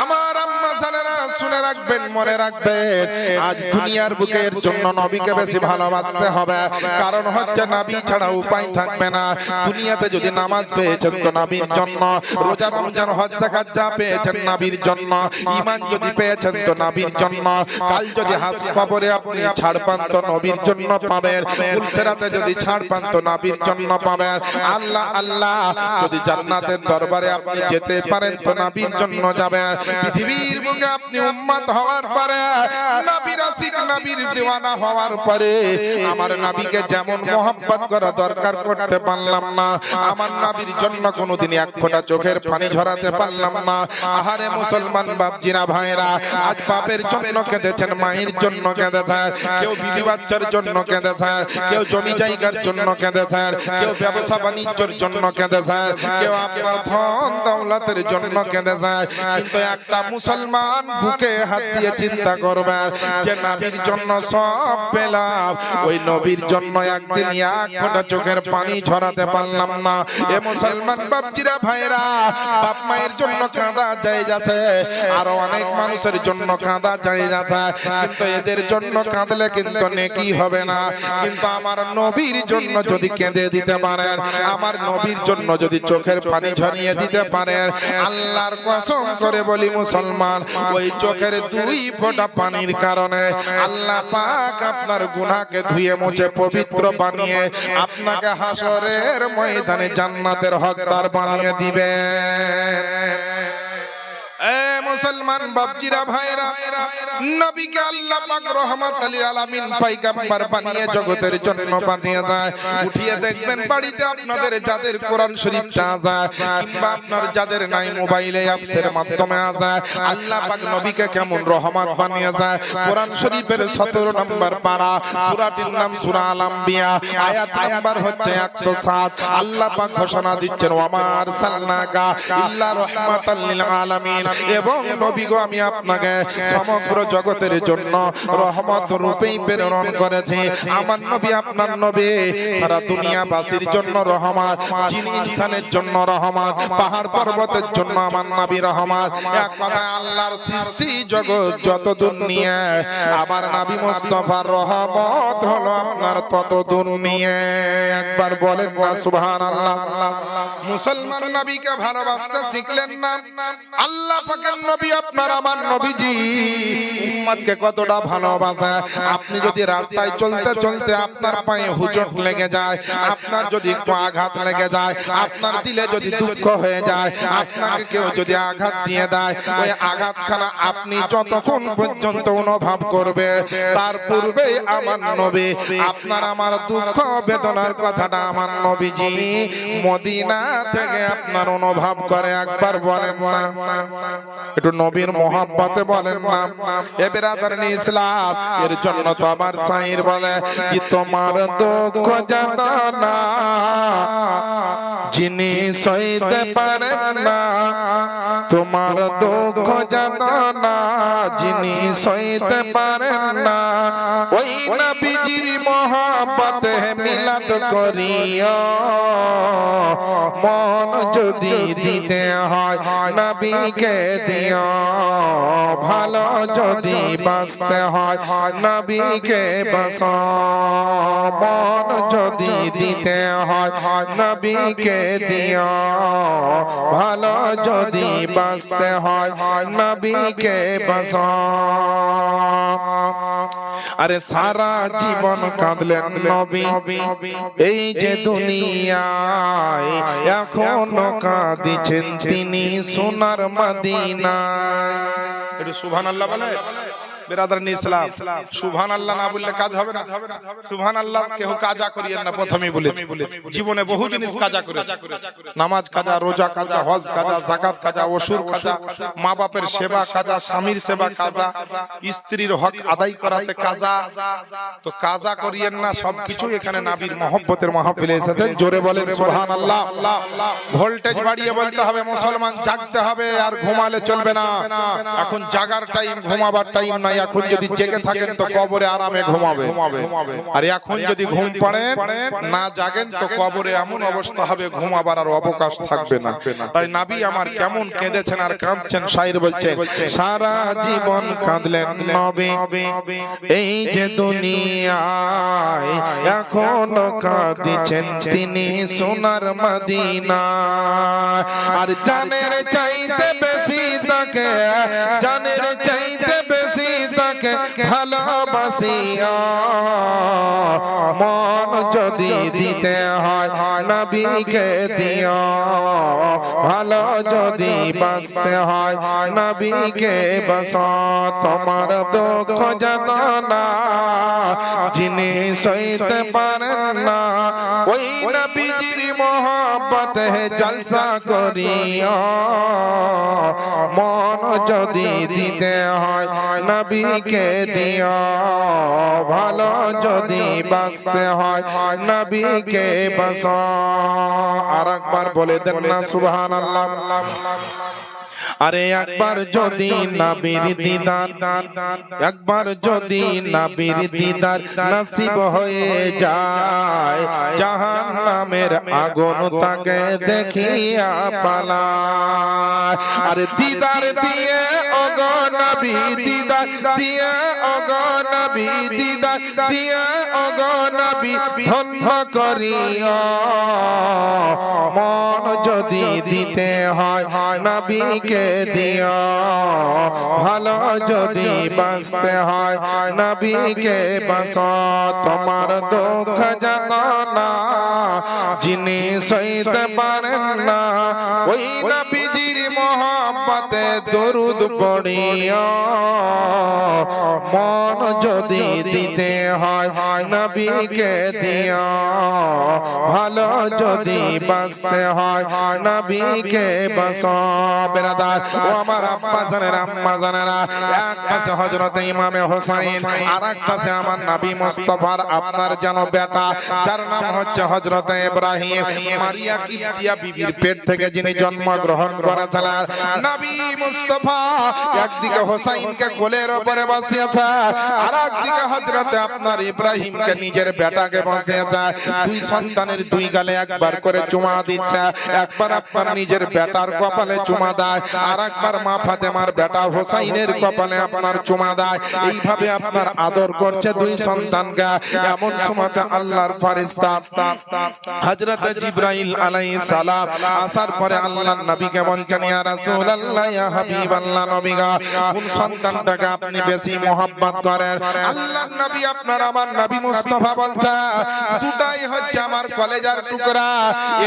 আমার আম্মা জানেরা, শুনে রাখবেন, মনে রাখবেন, আজ দুনিয়ার বুকের জন্য নবীকে বেশি ভালোবাসতে হবে। কারণ হচ্ছে নবী ছাড়া উপায় থাকবে না। দুনিয়াতে যদি নামাজ পেয়েছেন তো নবীর জন্য, রোজা রমজান হজ যাকাত যা পেয়েছেন নবীর জন্য, ঈমান যদি পেয়েছেন তো নবীর জন্য, কাল যদি হাস কবরে আপনি ছাড় পান তো নবীর জন্য পাবেন, পুলসেরাতে যদি ছাড় পান তো নবীর জন্য পাবেন। আল্লাহ আল্লাহ, যদি জান্নাতের দরবারে আপনি যেতে পারেন তো নবীর জন্য যাবেন। পৃথিবীর বুকে আপনি উম্মত হওয়ার পরে, নবীর আশিক নবীর দেওয়ানা হওয়ার পরে আমার নবীকে যেমন মহব্বত করা দরকার করতে পারলাম না, আমার নবীর জন্য কোনোদিন এক ফোঁটা চোখের পানি ঝরাতে পারলাম না। আহারে মুসলমান বাপজিরা ভাইরা, আজ বাপের জন্য কেঁদেছেন, মায়ের জন্য কেঁদেছেন, কেউ বিবি বাচ্চার জন্য কেঁদেছেন, কেউ জমি জায়গার জন্য কেঁদেছেন, কেউ ব্যবসা বাণিজ্যের জন্য কেঁদেছেন, কেউ আপনার ধন দৌলতের জন্য কেঁদেছেন। কিন্তু একটা মুসলমান বুকে হাত দিয়ে চিন্তা করবেন যে নবীর জন্য সব পেলাম, ওই নবীর জন্য একদিন এক ফোঁটা চোখের পানি ঝরাতে পারলাম না। এ মুসলমান বাপজিরা ভাইরা, বাপ মায়ের জন্য কাঁদা জায়েজ আছে, আরো অনেক মানুষের জন্য কাঁদা জায়েজ আছে, কিন্তু এদের জন্য কাঁদলে কিন্তু নেকি হবে না। কিন্তু আমার নবীর জন্য যদি কেঁদে দিতে পারেন, আমার নবীর জন্য যদি চোখের পানি ঝরিয়ে দিতে পারেন, আল্লাহর কসম করে বলি মুসলমান, ওই চোখের 2 ফোঁটা পানির কারণে আল্লাহ পাক আপনার গুনাহকে ধুয়ে মুছে পবিত্র বানিয়ে আপনাকে হাসরের ময়দানে জান্নাতের হকদার বানিয়ে দিবেন। এ মুসলমান বাপজিরা ভাইরা, নবীকে আল্লাহ পাক রহমাতুল লিল আলামিন পয়গম্বর বানিয়ে জগতের জন্য পাঠিয়ে যায়। উঠিয়ে দেখবেন বাড়িতে আপনাদের যাদের কোরআন শরীফটা যায়, কিংবা আপনার যাদের নাই মোবাইলে অ্যাপসের মাধ্যমে যায়, আল্লাহ পাক নবীকে কেমন রহমত বানিয়ে যায়। কোরআন শরীফের 17 নম্বর পারা, সূরাটির নাম সূরা আল আম্বিয়া, আয়াত নাম্বার হচ্ছে 107। আল্লাহ পাক ঘোষণা দিচ্ছেন, ওয়া মা আরসালনাকা ইল্লা রাহমাতাল লিল আলামিন, এবং নবী গো আমি আপনাকে সমগ্র জগতের জন্য রহমত রূপেই প্রেরণ করেছি। আমার নবী আপনার নবী সারা দুনিয়াবাসীর জন্য রহমত, জিন ইনসানের জন্য রহমত, পাহাড় পর্বতের জন্য আমার নবী রহমত। এক কথায় আল্লাহর সৃষ্টি জগৎ যত দুনিয়া, আমার নবী মুস্তাফার রহমত হলো আপনার তত দুনিয়া। একবার বলেন না সুবহানাল্লাহ। মুসলমান নবীকে ভালোবাসতে শিখলেন না, আল্লাহ পাকের নবী আপনার আমার নবীজি উম্মতকে কতটা ভালোবাসে। আপনি যদি রাস্তায় চলতে চলতে আপনার পায়ে হুজট লেগে যায়, আপনার যদি একটু আঘাত লেগে যায়, আপনার দিলে যদি দুঃখ হয়ে যায়, আপনাকে কেউ যদি আঘাত দিয়ে দেয়, ওই আঘাতখানা আপনি যতক্ষণ পর্যন্ত অনুভব করবে, তার পূর্বেই আমার নবী আপনার আমার দুঃখ বেদনার কথাটা আমার নবীজি মদিনা থেকে আপনার অনুভব করে। একবার বলেন না, একটু নবীর মোহাব্বতে বলেন না। এ বিরাদরান ইসলাম, এর জন্য তো আবার শাইর বলে যে তোমার দুঃখ যাতনা যিনি সইতে পারেন না, তোমার দুঃখ যাতনা যিনি সইতে পারেন না, ওই নবীজির মোহাব্বতে মিলাদ করিও। মন যদি দিতে হয় নবীকে দিও, ভালো যদি বাঁচতে হয় নবীকে বাঁচো। মন যদি দিতে হয় নবীকে দিও, ভালো যদি বাঁচতে হয় নবীকে বাঁচো। আরে সারা জীবন কাঁদলেন নবী, এই যে দুনিয়ায় এখনো কাঁদিছেন তিনি সোনার মদিনায়। একটু সুবহানাল্লাহ বলে বিরাদরান ইসলাম। সুবহানাল্লাহ না বললে কাজ হবে না। সুবহানাল্লাহ কেউ কাজা করিয়েন না, প্রথমেই বলেছি। জীবনে বহু জিনিস কাজা করেছে, নামাজ কাজা, রোজা কাজা, হজ কাজা, যাকাত কাজা, ওসুর কাজা, মা বাপের সেবা কাজা, স্বামীর সেবা কাজা, স্ত্রীর হক আদায় করাতে কাজা। তো কাজা করিয়েন না, সবকিছু এখানে নবীর মহব্বতের মাহফিলে এসেছেন। জোরে বলেন সুবহানাল্লাহ। ভোল্টেজ বাড়িয়ে বলতে হবে, মুসলমান জাগতে হবে, আর ঘুমালে চলবে না। এখন জাগার টাইম, ঘুমাবার টাইম নাই। এখন যদি জেগে থাকেন তো কবরে আরামে ঘুমাবে, আর এখন যদি ঘুম পড়েন না জাগেন তো কবরে এমন অবস্থা হবে ঘুমাবার আর অবকাশ থাকবে না। তাই নবী আমার কেমন কেঁদেছেন আর কাঁদছেন, শাইর বলছেন, সারা জীবন কাঁদলেন নবী, এই যে দুনিয়ায় এখনো কাঁদিছেন তিনি সোনার মদিনা। আর জানের চাইতে বেশি তাকে, জানের চাইতে বেশি তাকে ভালোবাসিয়া মন যদি দিতে হয় নবীকে দিও ভালো যদি বাঁচতে হয় নবীকে বাসো তোমার দুঃখ যাতনা যিনি সইতে পারেন না ওই নবীজির মহব্বতে জলসা করিও মন যদি দিতে হয় নবীকে দিও ভালো যদি বাঁচতে হয় নবীকে বাসো আর একবার বলে দেন না সুবহানাল্লাহ আরে একবার যদি নবীর দিদার একবার যদি নবীর দিদার নসিব হয়ে যায় জাহান্নামের আগুন তাকে দেখিয়া পালায় আরে দিদার দিয়ে ওগো নবী দিদার দিয়ে ওগো নবী দিদার দিয়ে ওগো নবী ধন্য করিও মন যদি দিতে হয় নবীকে দিও ভালো যদি বাঁচতে হয় নবীকে বাসো তোমার দুঃখ যাতনা যিনি সইতে পারেন না ওই নবীজির মহব্বতে দরুদ পড়িও মন যদি দিতে হয় নবীকে দিও ভালো যদি বাঁচতে হয় নবীকে বাসো বেরাদার ও আমার আব্বা জানেরা আম্মা জানেরা এক পাশে হযরত ইমামে হোসেন আর এক পাশে আমার নবী মুস্তাফার আপনার যেন বেটা যার নাম হচ্ছে হযরত ইব্রাহিম মারিয়া কিবতিয়া বিবির পেট থেকে যিনি জন্মগ্রহণ করেছিলেন নবী মুস্তাফা একদিকে হোসেনকে কোলের উপরে বসিয়েছে আর একদিকে হযরত আপনার ইব্রাহিমকে নিজের বেটাকে বসিয়েছে দুই সন্তানের দুই গালে একবার করে চুমা দিচ্ছে একবার আপনার নিজের বেটার কপালে চুমা দেয় আর একবার মা ফাতেমার বেটা হোসেনের কপালে আপনার চুমা দেয় এইভাবে আপনার আদর করছে দুই সন্তানকে এমন সময়তে আল্লাহর ফেরেশতা হযরত জিবরাইল আলাইহিস সালাম আসার পরে আল্লাহর নবীকে বলছেন ইয়া রাসূলুল্লাহ ইয়া হাবিবাল্লাহ নবী গো কোন সন্তানটাকে আপনি বেশি mohabbat করেন আল্লাহর নবী আপনার আমার নবী মুস্তাফা বলছে দুটাই হচ্ছে আমার কলেজার টুকরা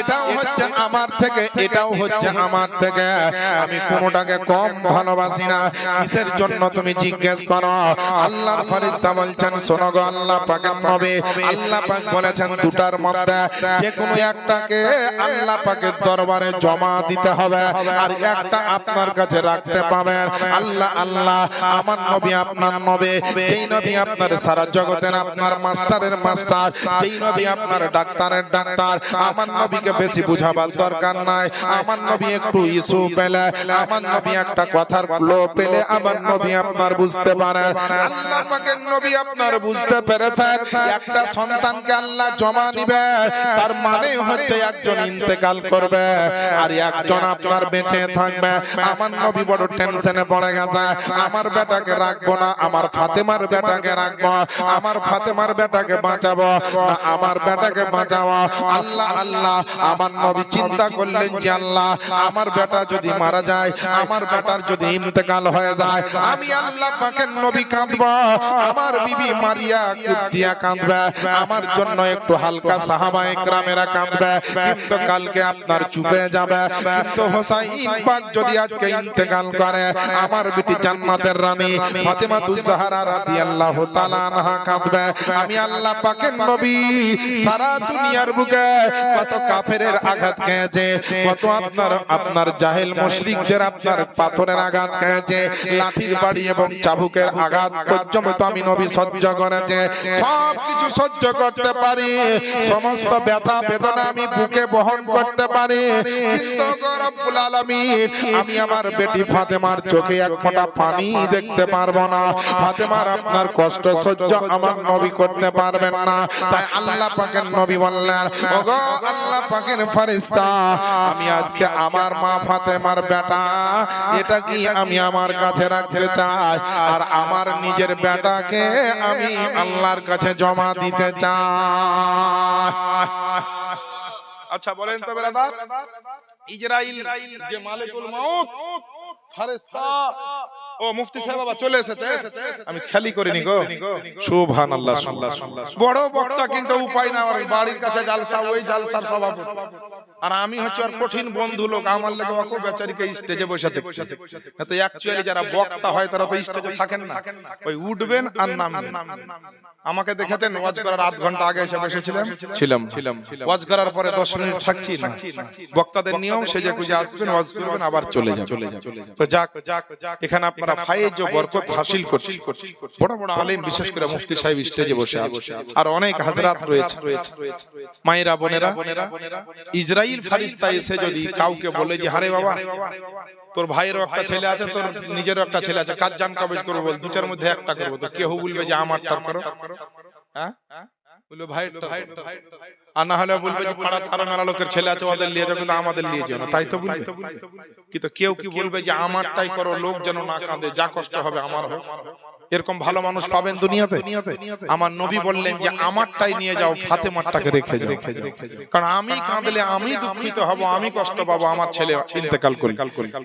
এটাও হচ্ছে আমার থেকে এটাও হচ্ছে আমার থেকে আমি কোনটাকে কম ভালোবাসি না কিসের জন্য তুমি জিজ্ঞেস করো আল্লাহর ফেরেশতা বলছেন শোনো গো আল্লাহ পাকের নবী আল্লাহ পাক বলেছেন দুটার মধ্যে যে কোনো একটাকে আল্লাহ পাকের দরবারে জমা দিতে হবে আর একটা আপনার কাছে রাখতে পাবেন আল্লাহ আল্লাহ আমার নবী আপনার নবী যেই নবী আপনার সারা জগতের আপনার মাস্টারের মাস্টার যেই নবী আপনার ডাক্তারের ডাক্তার আমার নবীকে বেশি বুঝাবার দরকার নাই আমার নবী একটু ইস্যু পেলে আমার নবী একটা কথার ক্লো পেলে আমার নবী আপনার বুঝতে পারেন আল্লাহ পাকের নবী আপনার বুঝতে পেরেছেন একটা সন্তানকে আল্লাহ জমা নিবে তার মানে হচ্ছে একজন ইন্তেকাল করবে আর একজন আপনার বেঁচে থাকবে আমার নবী বড় টেনশনে পড়ে গেছে আমার বেটাকে রাখবো না আমার ফাতেমার বেটাকে রাখবো আমার ফাতেমার বেটাকে বাঁচাবো না আমার বেটাকে বাঁচাবো আল্লাহ আল্লাহ আমার নবী চিন্তা করলেন যে আল্লাহ আমার বেটা যদি মারা যায় আমার বেটার যদি ইন্তেকাল হয়ে যায় আমি আল্লাহ পাকের নবী কাঁদবো আমার বিবি মারিয়া কিবতিয়া কাঁদবে আমার জন্য একটু হালকা সাহাবায়ে কেরামেরা কাঁদবে কিন্তু কালকে আপনার চুপে যাবে কিন্তু হোসেন পাক যদি আজকে ইন্তেকাল করে আমার বিটি জান্নাতের রানী ফাতেমাতুজ জাহরা রাদিয়াল্লাহু তাআলা আনহা কাঁদবে আমি আল্লাহ পাকের নবী সারা দুনিয়ার বুকে কত কাফেরের আঘাত খেয়েছে কত আপনার জাহেল মুশরিকদের আপনার পাথরের আঘাত খেয়েছে লাঠির বাড়ি এবং চাবুকের আঘাত পর্যন্ত আমি নবী সহ্য করেছে সব কিছু সহ্য করতে পারি সমস্ত ব্যথা বেদনা আমি বুকে বহন করতে পারি কিন্তু রব্বুল আলামিন আমি আমার বেটি ফাতেমার চোখে এক ফোঁটা পানি দেখতে পারবো না ফাতেমার আপনার কষ্ট সহ্য আমার নবী করতে পারবেন না তাই আল্লাহ পাকের নবী বললেন ওগো আল্লাহ পাকের ফেরেশতা আমি আজকে আমার মা ফাতেমার বেটা এটা কি আমি আমার কাছে রাখতে চাই আর আমার নিজের বেটাকে আমি আল্লাহর কাছে জমা দিতে চাই আচ্ছা বলেন তো ব্রাদার ইসরাইল যে মালিকুল মউত ফেরেশতা ও মুফতি সাহেব বাবা চলে এসেছে, আমি খেয়ালই করিনি গো। সুবহানাল্লাহ। বড় বক্তা কিন্তু উপায় না, ওর বাড়ির কাছে জালসা, ওই জালসার সভাপতি, আর আমি হচ্ছে আর কঠিন বন্ধু লোক, আমার লাগে ওকে বেচারিকে স্টেজে বসে থাকতে। তো অ্যাকচুয়ালি যারা বক্তা হয় তারা তো স্টেজে থাকেন না, ওই উঠবেন আর নামবেন। আমাকে দেখেছেন ওয়াজ করার আধ ঘন্টা আগে এসে বসেছিলাম, ওয়াজ করার পরে 10 মিনিট থাকছি না। বক্তাদের নিয়ম সেজে গুজে আসবেন, ওয়াজ করবেন, আবার চলে যাবেন। তো যাক, এখানে আপনারা ফায়েজ ও বরকত হাসিল করছেন। বড় বড় আলেম, বিশেষ করে মুফতি সাহেব স্টেজে বসে আছে, আর অনেক হাজরাত রয়েছে। মায়েরা বোনেরা, ইসরাইল ফারিস্তা এসে যদি কাউকে বলে যে হারে বাবা তোর ভাইয়েরও একটা ছেলে আছে, তোর নিজেরও একটা ছেলে আছে, কাজ জান কবেজ করবো বল, দুটার মধ্যে একটা করবো, তো কেউ বলবে যে আমারটা করো, হ্যাঁ বলবে ভাইয়েরটা, আর না হলে বলবে যে পাড়া তারা মেলা লোকের ছেলে আছে ওদের নিয়ে যাও, কিন্তু আমাদের নিয়ে যাও না, তাই তো বলবে। কিন্তু কেউ কি বলবে যে আমারটাই করো, লোক যেন না কাঁদে, যা কষ্ট হবে আমার হোক। এরকম ভালো মানুষ পাবেন দুনিয়াতে? আমার নবী বললেন যে আমারটাই নিয়ে যাও, ফাতেমারটাকে রেখে যাও, কারণ আমি কাঁদলে আমি দুঃখিত হব, আমি কষ্ট পাবো, আমার ছেলে ইন্তেকাল করল।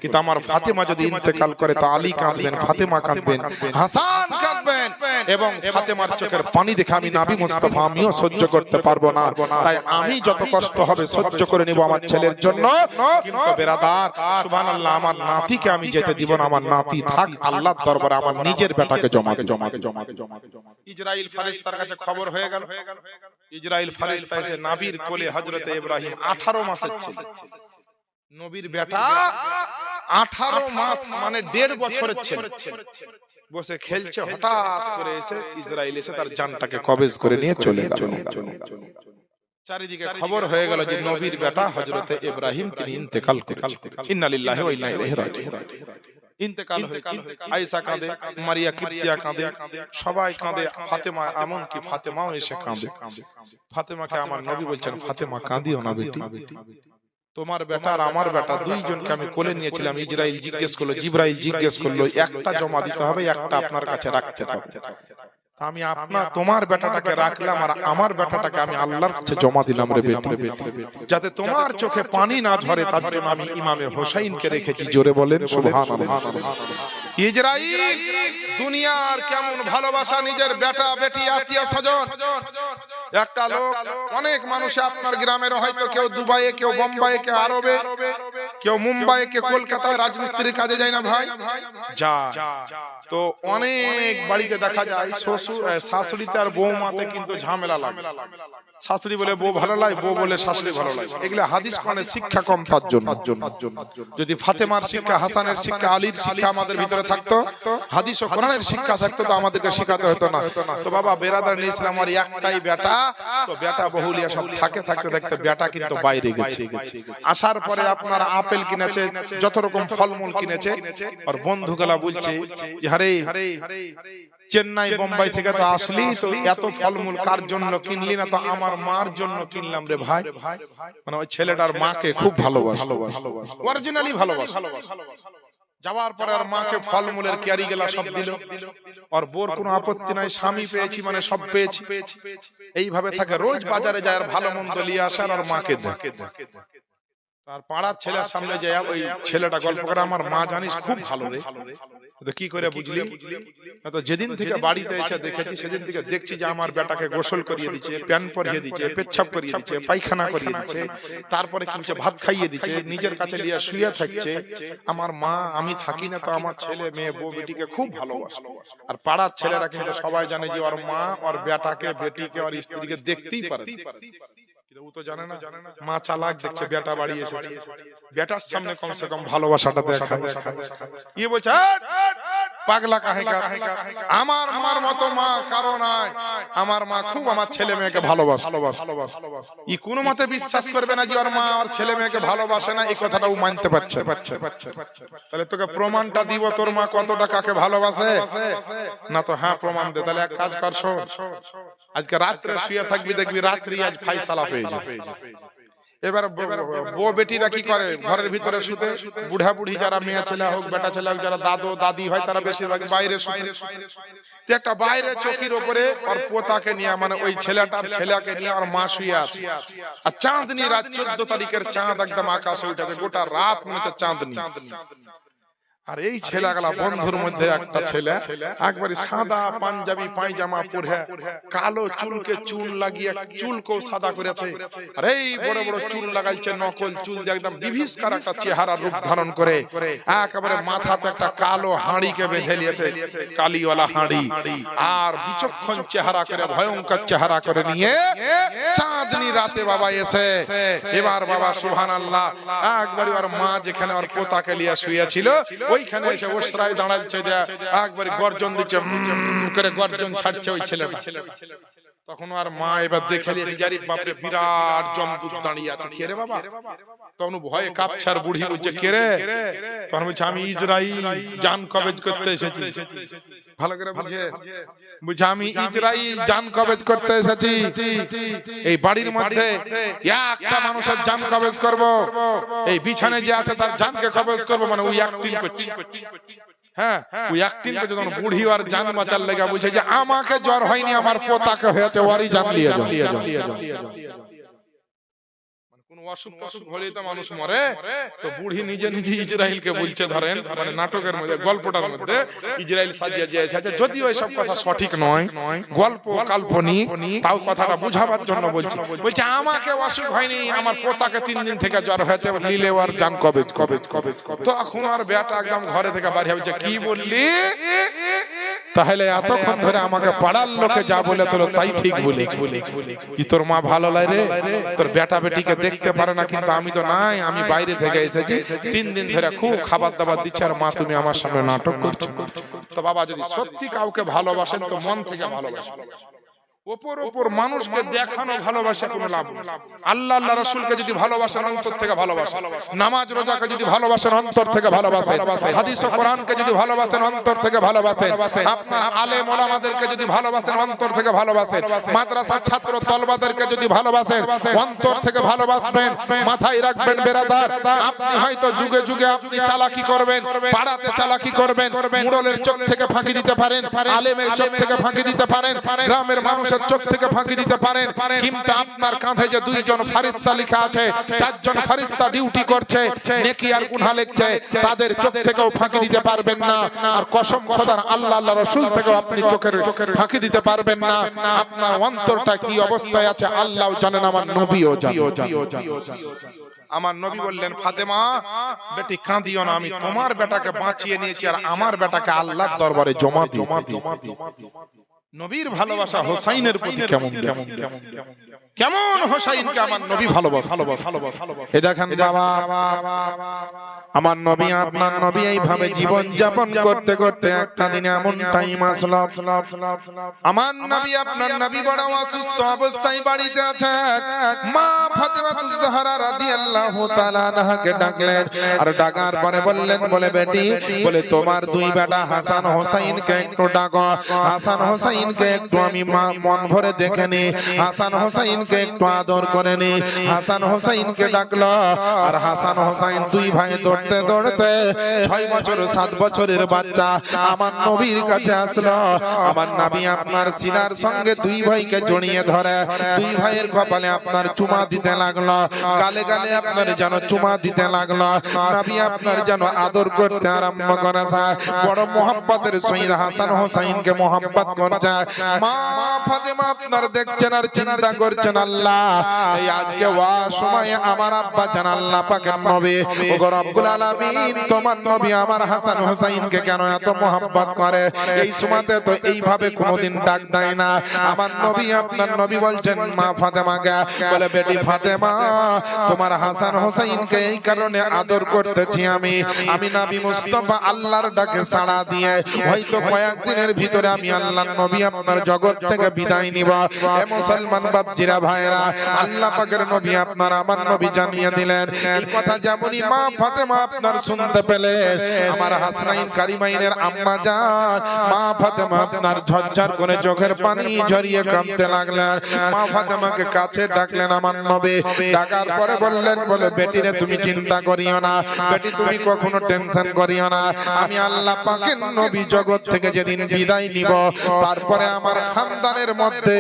কিন্তু আমার ফাতেমা যদি ইন্তেকাল করে তো আলী কাঁদবেন, ফাতেমা কাঁদবেন, হাসান কাঁদবেন, এবং ফাতেমার চোখের পানি দেখে আমি নবী মুস্তাফা আমিও সহ্য করতে পারবো না, তাই আমি যত কষ্ট হবে সহ্য করে নিব আমার ছেলের জন্য। কিন্তু বেরাদার, সুবহানাল্লাহ, আমার নাতিকে আমি যেতে দিব না, আমার নাতি থাক আল্লাহর দরবারে, আমার নিজের বেটাকে ইসরাইল ফারিস্তার কাছে খবর হয়ে গেল। ইসরাইল ফারিস্তা এসে নবীর কোলে হযরতে ইব্রাহিম 18 মাসের ছিল, নবীর বেটা 18 মাস মানে 1.5 বছরের ছিল, বসে খেলছে। হঠাৎ করে এসে ইসরাইল এসে তার জানটাকে কবজ করে নিয়ে চলে গেল। চারিদিকে খবর হয়ে গেল যে নবীর বেটা হযরতে ইব্রাহিম তিনি ইন্তেকাল করেছেন। ইন্না লিল্লাহি ওয়া ইন্না ইলাইহি রাজিউন। ইন্তেকাল হয়েছে। আয়েশা কাঁদে, মারিয়া কিপ্তিয়া কাঁদে, সবাই কাঁদে, ফাতেমা এমনকি ফাতেমাও এসে কাঁদে। ফাতেমাকে আমার নবী বলছেন, ফাতেমা কাঁদিও না বেটি, তোমার বেটা আর আমার বেটা দুইজনকে আমি কোলে নিয়েছিলাম। ইসরাইল জিজ্ঞেস করলো, জিবরাইল জিজ্ঞেস করলো, একটা জমা দিতে হবে, একটা আপনার কাছে রাখতে হবে। আমি তোমার বেটাটাকে রাখলাম, আর আমার বেটাটাকে আমি আল্লাহর কাছে জমা দিলাম রে বেটি, যাতে তোমার চোখে পানি না ঝরে, তার জন্য আমি ইমামে হোসাইনকে রেখেছি। জোরে বলেন সুবহানাল্লাহ। ইসরাইল দুনিয়ার কেমন ভালোবাসা, নিজের বেটা বেটি আত্মীয় স্বজন। একটা লোক, অনেক মানুষ আপনার গ্রামের হয়তো কেউ দুবাইয়ে, কেউ বোম্বাইয়ে, কেউ আরবে, কেউ মুম্বাইয়ে, কেউ কলকাতায় রাজমিস্ত্রির কাজে যায় না ভাই, যা তো অনেক বাড়িতে দেখা যায় শ্বশুর শাশুড়িতে আর বৌমাতে কিন্তু ঝামেলা লাগে। শাশুড়ি বলে বউ ভালো লাগে, বউ বলে শাশুড়ি ভালো লাগে। এগুলো হাদিস কোরআনে শিক্ষা কম, তার জন্য। যদি ফাতেমার শিক্ষা, হাসানের শিক্ষা, আলীর শিক্ষা আমাদের ভিতরে থাকতো, হাদিস ও কোরআনের শিক্ষা থাকতো, তো আমাদেরকে শেখাতে হতো না। তো বাবা বেরাদার ইসলাম, আমার একটাই বেটা, তো বেটা বহুলিয়া সব থাকতে থাকতে বেটা কিন্তু বাইরে গেছে। আসার পরে আপনার আপেল কিনেছে, যত রকম ফলমূল কিনেছে, আর বন্ধুগুলা বলছে যে আরে চেন্নাই বোম্বাই থেকে তো আসলি, তো এত ফলমূল কার জন্য কিনলি না? তো আমার মার জন্য কিনলাম রে ভাই। মানে ওই ছেলেটার মাকে খুব ভালোবাসে, অরিজিনালি ভালোবাসে। যাওয়ার পরে আর মাকে ফলমূলের ক্যারি গেলা সব দিল, আর বোর কোনো আপত্তি নাই, স্বামী পেয়েছি মানে সব পেয়েছি। এইভাবে থাকে, রোজ বাজারে যায় আর ভালো মন্দ নিয়ে আসার, আর মাকে দেয়। তার পাড়ার ছেলের সামনে যায় ওই ছেলেটা গল্প করে, আমার মা জানিস খুব ভালো রে। তো কি করে বুঝলি? তো যেদিন থেকে বাড়িতে এসে দেখেছি, সেদিন থেকে দেখছি যে আমার বেটাকে গোসল করিয়ে দিচ্ছে, প্যান্ট পরিয়ে দিচ্ছে, পেচ্ছাপ করিয়ে দিচ্ছে, পায়খানা করিয়ে দিচ্ছে, তারপরে কি বলছে ভাত খাইয়ে দিচ্ছে, নিজের কাছে নিয়ে শুয়ে থাকছে। আমার মা, আমি থাকি না, তো আমার ছেলে মেয়ে বউ বেটিকে খুব ভালোবাসে। আর পাড়ার ছেলেরা কিন্তু সবাই জানে যে ওর মা ওর বেটাকে, বেটিকে, ওর স্ত্রীকে দেখতেই পারে। ও তো জানে না, মা চালাক, দেখছে বেটা বাড়ি এসেছে, বেটার সামনে কমসে কম ভালোবাসাটা দেখায়। ইয়ে বলছে পাগলা কাহেকা, আমার মার মতো মা কারো নাই, আমার মা খুব আমার ছেলে মেয়েকে ভালোবাসে। ই কোনো মতে বিশ্বাস করবে না যে ওর মা ওর ছেলে মেয়েকে ভালোবাসে না, এই কথাটা ও মানতে পারছে। তাহলে তোকে প্রমাণটা দিব, তোর মা কতটা কাকে ভালোবাসে না? তো হ্যাঁ প্রমাণ দে। তাহলে এক কাজ কর, শোন, আজকে রাত্রে শুয়ে থাকবি, দেখবি রাত্রি আজ ফাইসালা পেয়ে যাবে। এবার বউ বেটিরা কি করে, ঘরের ভিতরে শুতে, বুড়া বুড়ি যারা মেয়ে ছেলে হোক, বেটা ছেলে হোক, যারা দাদু দাদি হয়, তারা বেশিরভাগ বাইরে শুতে। একটা বাইরে চৌকির উপরে ওর পোতাকে নিয়ে, মানে ওই ছেলেটার ছেলেকে নিয়ে ওর মা শুয়ে আছে। আর চাঁদনি রাত, 14 তারিখের চাঁদ একদম আকাশে উঠেছে, গোটা রাত মনে হচ্ছে চাঁদনি। আর এই ছেলেগুলা বন্ধুর মধ্যে একটা ছেলে একবারে সাদা পাঞ্জাবি পায়জামা পরে কালো চুলকে চুন লাগিয়ে চুলকেও সাদা করেছে, আর এই বড় বড় চুল লাগাইছে, নকল চুল দিয়ে একদম বিভীষিকার একটা চেহারা রূপ ধারণ করে একেবারে মাথাতে একটা কালো হাঁড়িকে বেঁধে নিয়েছে, কালিওয়ালা হাঁড়ি, আর বিচক্ষণ চেহারা করে ভয়ঙ্কর চেহারা করে নিয়ে চাঁদনি রাতে বাবা এসে এবার বাবা সুবহানাল্লাহ একবারে ওর মা যেখানে ওর পোতাকে নিয়ে শুয়েছিল ওইখানে এসে ওসরায় দাঁড়াচ্ছে, একবারে গর্জন দিচ্ছে করে গর্জন ছাড়ছে ওই ছেলেটা। তখন আর মা এবার দেখে নিয়েছে জারি বাপরে বিরাট জমদূত দাঁড়িয়ে আছে, কে রে বাবা? তখন ভয়ে কাঁপছার বুড়ি বলছে কে রে? তখন বলছে আমি ইসরাইল জান কবজ করতে এসেছি। ভালো করে বুঝে বুঝে আমি ইসরাইল জান কবজ করতে এসেছি, এই বাড়ির মধ্যে একটা মানুষের জান কবজ করব, এই বিছানে যে আছে তার জানকে কবজ করব, মানে ওই অ্যাক্টিং করছে। হ্যাঁ ওই অ্যাক্টিং করে যখন বুড়ি আর জান বাঁচার লেগা বলছে যে আমাকে জ্বর হয়নি আমার পোতাকে হয়েছে, ওরই জান নিয়ে যাও। কোন অসুখ টসুখ হলেই তো মানুষ মরে, তো বুড়ি নিজে নিজে ইসরাইলকে বলছে, ধরেন মানে নাটকের মধ্যে গল্পটার মধ্যে ইসরাইল সাজিয়ে যে এসেছে, যদিও এইসব কথা সঠিক নয়, গল্প কাল্পনিক, তাও কথাটা বুঝাবার জন্য বলছি। বলছে আমাকে অসুখ হয়নি আমার পোতাকে 3 দিন থেকে জ্বর হয়েছে, নিলে আর জান কবে কবে কবে। তো এখন আর বেটা একদম ঘরে থেকে বাড়ি হয়েছে, কি বললি? তাহলে এতক্ষণ ধরে আমাকে পাড়ার লোকে যা বলেছিল তাই ঠিক বলেছি, কি তোর মা ভালো লাগে রে, তোর বেটা বেটিকে দেখতে পারে না, কিন্তু আমি তো নাই, আমি বাইরে থেকে এসেছি, 3 দিন ধরে খুব খাবার দাবার দিচ্ছে, আর মা তুমি আমার সামনে নাটক করছো। তো বাবা যদি সত্যি কাউকে ভালোবাসেন তো মন থেকে ভালোবাসেন, ওপর ওপর মানুষকে দেখানো ভালোবাসা কোনো লাভ নেই। আল্লাহ আল্লাহ রাসূলকে যদি ভালোবাসেন অন্তর থেকে ভালোবাসেন, নামাজ রোজাকে যদি ভালোবাসেন অন্তর থেকে ভালোবাসেন, হাদিস ও কোরআনকে যদি ভালোবাসেন অন্তর থেকে ভালোবাসেন, আপনার আলেম ওলামাদেরকে যদি ভালোবাসেন অন্তর থেকে ভালোবাসেন, মাদ্রাসার ছাত্র তলবাদেরকে যদি ভালোবাসেন অন্তর থেকে ভালোবাসবেন। মাথায় রাখবেন বেরাদার, আপনি হয়তো যুগে যুগে আপনি চালাকি করবেন, পাড়াতে চালাকি করবেন, মুরলের চোখ থেকে ফাঁকি দিতে পারেন, আলেমের চোখ থেকে ফাঁকি দিতে পারেন, গ্রামের মানুষ চোখ থেকে ফাঁকি দিতে পারেন, কিন্তু আপনার কাঁধে যে 2 জন ফারিস্তা লেখা আছে, 4 জন ফারিস্তা ডিউটি করছে, নেকি আর গুনাহ লিখছে, তাদের চোখ থেকেও ফাঁকি দিতে পারবেন না। আর কসম খোদার আল্লাহ আল্লাহ রাসূল থেকেও আপনি চোখের ফাঁকি দিতে পারবেন না। আপনার অন্তরটা কি অবস্থায় আছে আল্লাহও জানেন, আমার নবীও জানেন। আমার নবী বললেন ফাতেমা বেটি কাঁদিও না, আমি তোমার বেটাকে বাঁচিয়ে নিয়েছি আর আমার বেটাকে আল্লাহর দরবারে জমা দিও। নবীর ভালোবাসা হোসাইনের প্রতি কেমন কেমন হোসাইনকে আমার নবী ভালোবাসেন। এই দেখেন বাবা, আমার নবী আপনার নবী এইভাবে জীবন যাপন করতে করতে একটা দিন এমন টাইম আসলো, আমার নবী আপনার নবী বড় অসুস্থ অবস্থায় বাড়িতে আছেন। মা ফাতেমাতুজ জাহরা রাদিয়াল্লাহু তাআলা আনহাকে ডাকলেন, আর ডাকার পরে বললেন, বলে বেটি বলে তোমার 2 বেটা হাসান হোসাইনকে একটু ডাকো, হাসান হোসাইনকে একটু আমি মন ভরে দেখে নি, হাসান হোসাইনকে একটু আদর করে নি। হাসান হোসাইনকে ডাকলো, আর হাসান হোসাইন 2 ভাই দৌড়তে দৌড়তে 6 বছর 7 বছরের বাচ্চা আমার নবীর কাছে আসলো। আমার নবী আপনার সিনার সঙ্গে 2 ভাইকে জড়িয়ে ধরে 2 ভাইয়ের কপালে আপনার চুমা দিতে লাগলো, গালে গালে আপনার যেন চুমা দিতে লাগলো। নবী আপনার যেন আদর করতে আরম্ভ করেছে, বড় মোহাব্বতের সহিত হাসান হোসাইনকে মোহাব্বত করছে। মা ফাতেমা আপনার দেখছেন আর চিন্তা করছেন, আল্লাহ এই আজকে ওয়া সময়ে আমার আব্বা জান আল্লাহ পাকের নবী, ওগো রব্বুল আলামিন তোমার নবী আমার হাসান হোসাইনকে কেন এত মোহাব্বত করে? এই সময়তে তো এইভাবে কোনোদিন ডাক দেয় না। আমার নবী আপনার নবী বলছেন মা ফাতেমাকে, বলে বেটি ফাতেমা তোমার হাসান হোসাইনকে এই কারণে আদর করতেছি আমি নবী মুস্তাফা আল্লাহর ডাকে সাড়া দিয়ে হয়তো কয়েকদিনের ভিতরে আমি আল্লাহর নবী আপনার জগৎ থেকে বিদায় নিব। এ মুসলমান বাপজিরা ভাইরা, আল্লাহ পাকের নবী আপনার আমার নবী জানিয়ে দিলেন এই কথা। যেমনই মা ফাতেমা আপনার শুনতে পেলেন, আমার হাসনাইন কারিমাইনের আম্মা জান মা ফাতেমা আপনার ঝরঝর করে চোখের পানি ঝরিয়ে কাঁদতে লাগলেন। মা ফাতেমাকে কাছে ডাকলেন আমার নবী, ডাকার পরে বললেন, বলে বেটি রে তুমি চিন্তা করিও না, বেটি তুমি কখনো টেনশন করিও না, আমি আল্লাহ পাকের নবী জগৎ থেকে যেদিন বিদায় নিব তারপরে আমার খানদানের মধ্যে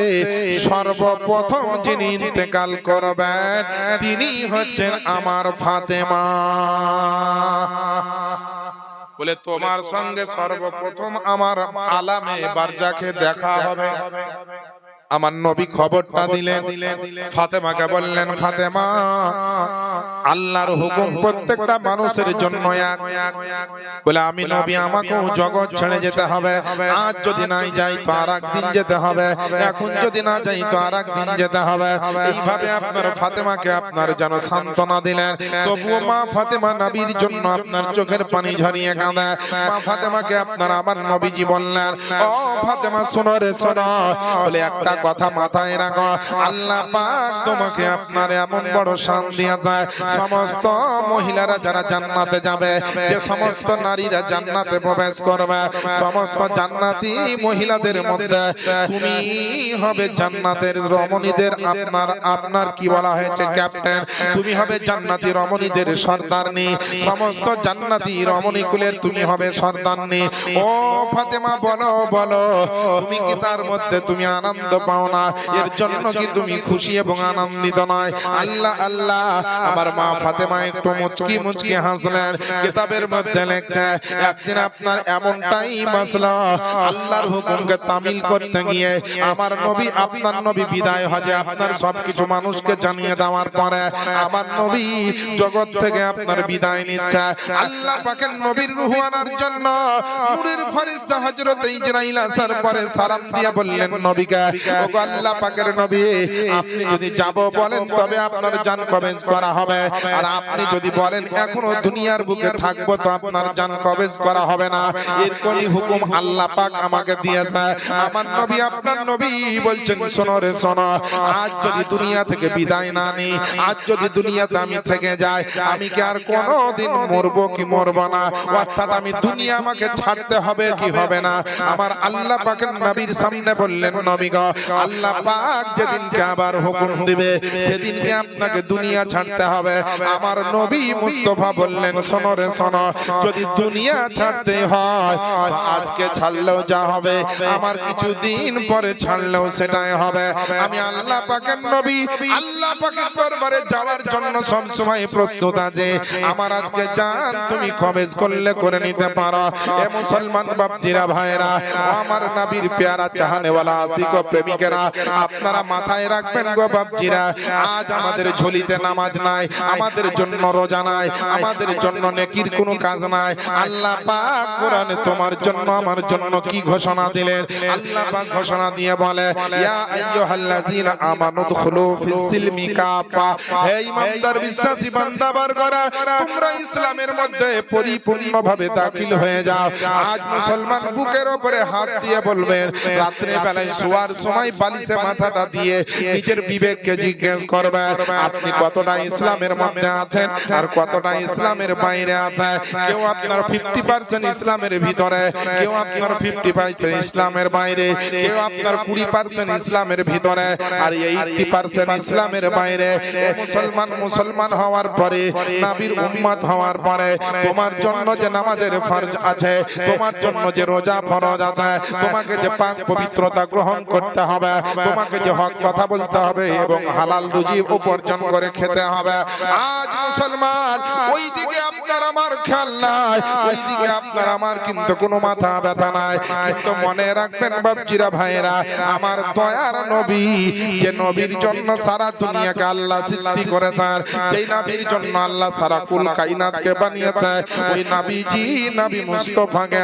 সর্বপ্রথম যিনি ইন্তেকাল করবেন তিনি হচ্ছেন আমার ফাতেমা। বলে তোমার সঙ্গে সর্বপ্রথম আমার আলামে বারজাখে দেখা হবে। আমার নবী খবরটা দিলেন, ফাতেমাকে বললেন, ফাতেমা আল্লাহর হুকুম প্রত্যেকটা মানুষের জন্য এক। বলে আমি নবী, আমাকেও জগৎ ছেড়ে যেতে হবে। আজ যদি নাই যাই তো আর একদিন যেতে হবে, এখন যদি না যাই তো আর একদিন যেতে হবে। এইভাবে আপনার ফাতেমাকে আপনার যেন সান্ত্বনা দিলেন। তবুও মা ফাতেমা নবীর জন্য আপনার চোখের পানি ঝরিয়ে কাঁদে। মা ফাতেমাকে আপনার আমার নবীজি বললেন, ও ফাতেমা শোনো রে শোনো, বলে একটা কথা মাথায় রাখো, আল্লাহ পাক তোমাকে আপনার এমন বড় শান দিয়েছে, সমস্ত মহিলারা যারা জান্নাতে যাবে, যে সমস্ত নারীরা জান্নাতে প্রবেশ করবে, সমস্ত জান্নাতি মহিলাদের মধ্যে তুমি হবে জান্নাতের রমণীদের আপনার কি বলা হয়েছে ক্যাপ্টেন, তুমি হবে জান্নাতি রমণীদের সর্দারনি, সমস্ত জান্নাতি রমণী কুলের তুমি হবে সর্দারনি। ও ফাতেমা বলো বলো, তুমি কি তার মধ্যে তুমি আনন্দ পাও না? এর জন্য কি তুমি খুশি এবং আনন্দিত নয়? আল্লাহ আল্লাহ। আমার মা ফাতেমা একটু মুচকি মুচকি হাসলেন। কিতাবের মধ্যে লেখছে একদিন আপনার এমনটাই মাসলা, আল্লাহর হুকুমকে তামিল করতে গিয়ে আমার নবী আপনার নবী বিদায় হজে আপনার সবকিছু মানুষকে জানিয়ে দেওয়ার পরে আমার নবী জগৎ থেকে আপনার বিদায় নিচ্ছে। আল্লাহ পাকের নবীর রূহ আনার জন্য নূরের ফেরেশতা হযরত ইসরাইল আসার পরে সালাম দিয়ে বললেন নবীকে, ওগো আল্লাহ পাকের নবী, আপনি যদি যাব বলেন তবে আপনার জান কবজ করা হবে, আর আপনি যদি বলেন এখনো দুনিয়ার বুকে থাকবো তো আপনার জান কবজ করা হবে না। এর কোন হুকুম আল্লাহ পাক আমাকে দিয়েছে। আমার নবী আপনার নবী বলছেন, শোনো রে শোনো, আজ যদি দুনিয়া থেকে বিদায় না নিই, আজ যদি দুনিয়াতে আমি থেকে যাই, আমি কি আর কোনোদিন মরবো কি মরবো না? অর্থাৎ আমি দুনিয়া আমাকে ছাড়তে হবে কি হবে না? আমার আল্লাহ পাকের নবীর সামনে বললেন, নবী গো, আল্লাহ পাক যেদিনকে আবার হুকুম দিবে সেদিনকে আপনাকে দুনিয়া ছাড়তে হবে। আমার নবী মুস্তাফা বললেন, শোনো রে শোনো, যদি দুনিয়া ছাড়তে হয় তো আজকে ছাড়লেও যা হবে, আমার কিছুদিন পরে ছাড়লেও সেটাই হবে। আমি আল্লাহ পাকের নবী আল্লাহ পাকের দরবারে যাওয়ার জন্য সব সময় প্রস্তুত আছি। আমার আজকে জান তুমি কবজ করলে করে নিতে পারো। এ মুসলমান বাপজিরা ভাইরা, আমার নবীর প্যারা চাহনেওয়ালা আশিক ও প্রেমিকেরা, আপনারা মাথায় রাখবেন গো বাপজিরা, আজ আমাদের ঝুলিতে নামাজ নাই, আমাদের জন্য রোজা নাই, আমাদের জন্য নেকির কোনো কাজ নাই। আল্লাহ পাক কোরআনে তোমার জন্য আমার জন্য কি ঘোষণা দিলেন? আল্লাহ পাক ঘোষণা দিয়ে বলে, ইয়া আইয়ুহাল্লাযীনা আমানু দুখুলু ফিস সিলমি কাফা, হে ঈমানদার বিশ্বাসী বান্দাবর্গরা, তোমরা ইসলামের মধ্যে পরিপূর্ণভাবে দাখিল হয়ে যাও। আজ মুসলমান বুকের উপরে হাত দিয়ে বলবেন, রাত্রে বেলায় শোয়ার সময় বালিশে মাথাটা দিয়ে নিজের বিবেককে জিজ্ঞেস করবেন, আপনি কতটা ইসলামের মধ্যে আছেন আর কতটা ইসলামের বাইরে আছেন। কেউ আপনার 50% ইসলামের ভিতরে, কেউ আপনার 50% ইসলামের বাইরে, কেউ আপনার 20% ইসলামের ভিতরে আর 80% ইসলামের বাইরে। মুসলমান হওয়ার পরে, নবীর উম্মত হওয়ার পরে, তোমার জন্য যে নামাজের ফরজ আছে, তোমার জন্য যে রোজা ফরজ আছে, তোমাকে যে পাক পবিত্রতা গ্রহণ করতে হবে, তোমাকে যে হক কথা বলতে হবে এবং হালাল রুজি উপার্জন করে খেতে হবে। আজ মুসলমান ওই দিকে আপনার আমার খেয়াল নাই, ওই দিকে আপনার আমার কিন্তু কোনো মাথা ব্যথা নাই। কিন্তু মনে রাখবেন বাপজিরা ভাইরা, আমার দয়ার নবী, যে নবীর জন্য সারা দুনিয়াকে আল্লাহ সৃষ্টি করেছেন, যেই নবীর জন্য আল্লাহ সারা কুল কায়নাতকে বানিয়েছে, ওই নবীজি নবী মুস্তাফাকে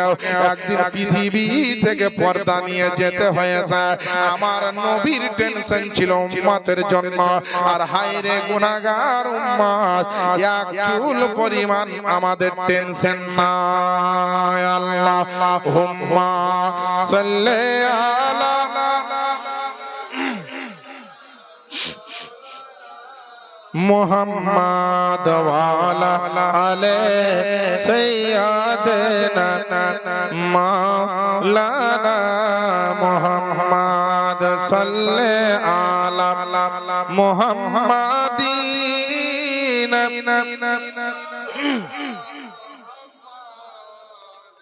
একদিন পৃথিবী থেকে পর্দা নিয়ে যেতে হয়েছে। আমার নবীর টেনশন ছিল উম্মতের জন্য, আর হায়রে গুনাহগার উম্মত, এক চুল পরিমাণ আমাদের টেনশন নাই। আল্লাহুম্মা সাল্লি আলা মুহাম্মাদ ওয়া আলা আলি সাইয়্যিদিনা মাওলানা মুহাম্মাদ সাল্লি আলা মুহাম্মাদিন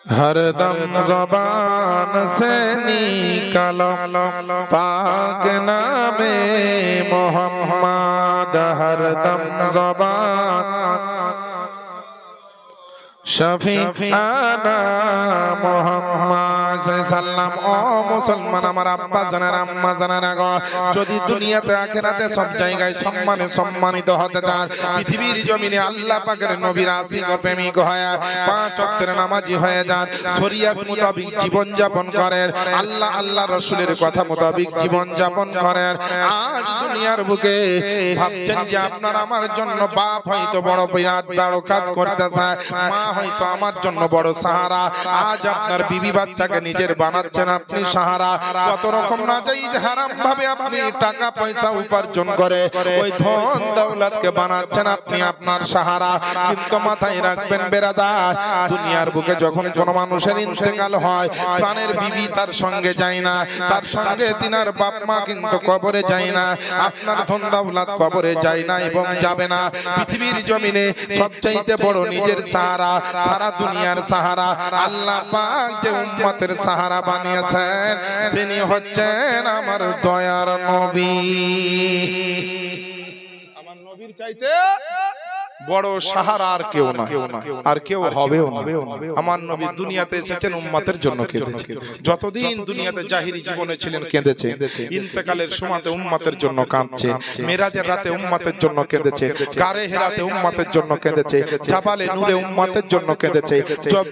हरदम ज़बान से निकालो पाक नामे मोहम्मद, हरदम ज़बान শফিআনা মুহাম্মদ সাল্লাম। ও মুসলমান আমার আব্বা জানেরা আম্মা জানেরা গো, যদি দুনিয়াতে আখিরাতে সব জায়গায় সম্মানে সম্মানিত হতে চান, পৃথিবীর জমিনে আল্লাহ পাকের নবীর আশিক ও প্রেমিক হয়ে 5 ওয়াক্তের নামাজি হয়ে যান, শরীয়ত মোতাবেক জীবন যাপন করেন, আল্লাহ আল্লাহ রাসূলের কথা মোতাবেক জীবন যাপন করেন, আজ দুনিয়ার বুকে ভাবছেন যে আপনার আমার জন্য বাপ হয়তো বড় বিরাট বড় কাজ করতে চায়, মা হয়তো আমার জন্য বড় সাহারা, আজ আপনার বিবি বাচ্চাকে নিজের বানাচ্ছেন আপনি সাহারা, কত রকম নাজায়েজ হারাম ভাবে আপনি টাকা পয়সা উপার্জন করে ওই ধন দৌলতকে বানাচ্ছেন আপনি আপনার সাহারা। কিন্তু মাথায় রাখবেন বেরাদার, দুনিয়ার বুকে যখন কোনো মানুষের ইন্তেকাল হয়, প্রাণের বিবি তার সঙ্গে যায় না, তার সঙ্গে তিনার বাপ মা কিন্তু কবরে যায় না, আপনার ধন দৌলত কবরে যায় না এবং যাবে না। পৃথিবীর জমিনে সবচাইতে বড় নিজের সাহারা, সারা দুনিয়ার সাহারা আল্লাহ পাক যে উম্মতের সাহারা বানিয়েছেন, তিনি হচ্ছেন আমার দয়ার নবী। আমার নবীর চাইতে বড় সাহারা আর কেউ না, আর কেউ হবেও না। আমার নবী দুনিয়াতে এসেছেন উম্মতের জন্য কেঁদেছে, যতদিন দুনিয়াতে জাহিরি জীবনে ছিলেন কেঁদেছে, ইন্তেকালের সময়তে উম্মতের জন্য কাঁদছে, মেরাজের রাতে উম্মতের জন্য কেঁদেছে, গারে হেরাতে উম্মতের জন্য কেঁদেছে, জাবালে নূরে উম্মতের জন্য কেঁদেছে,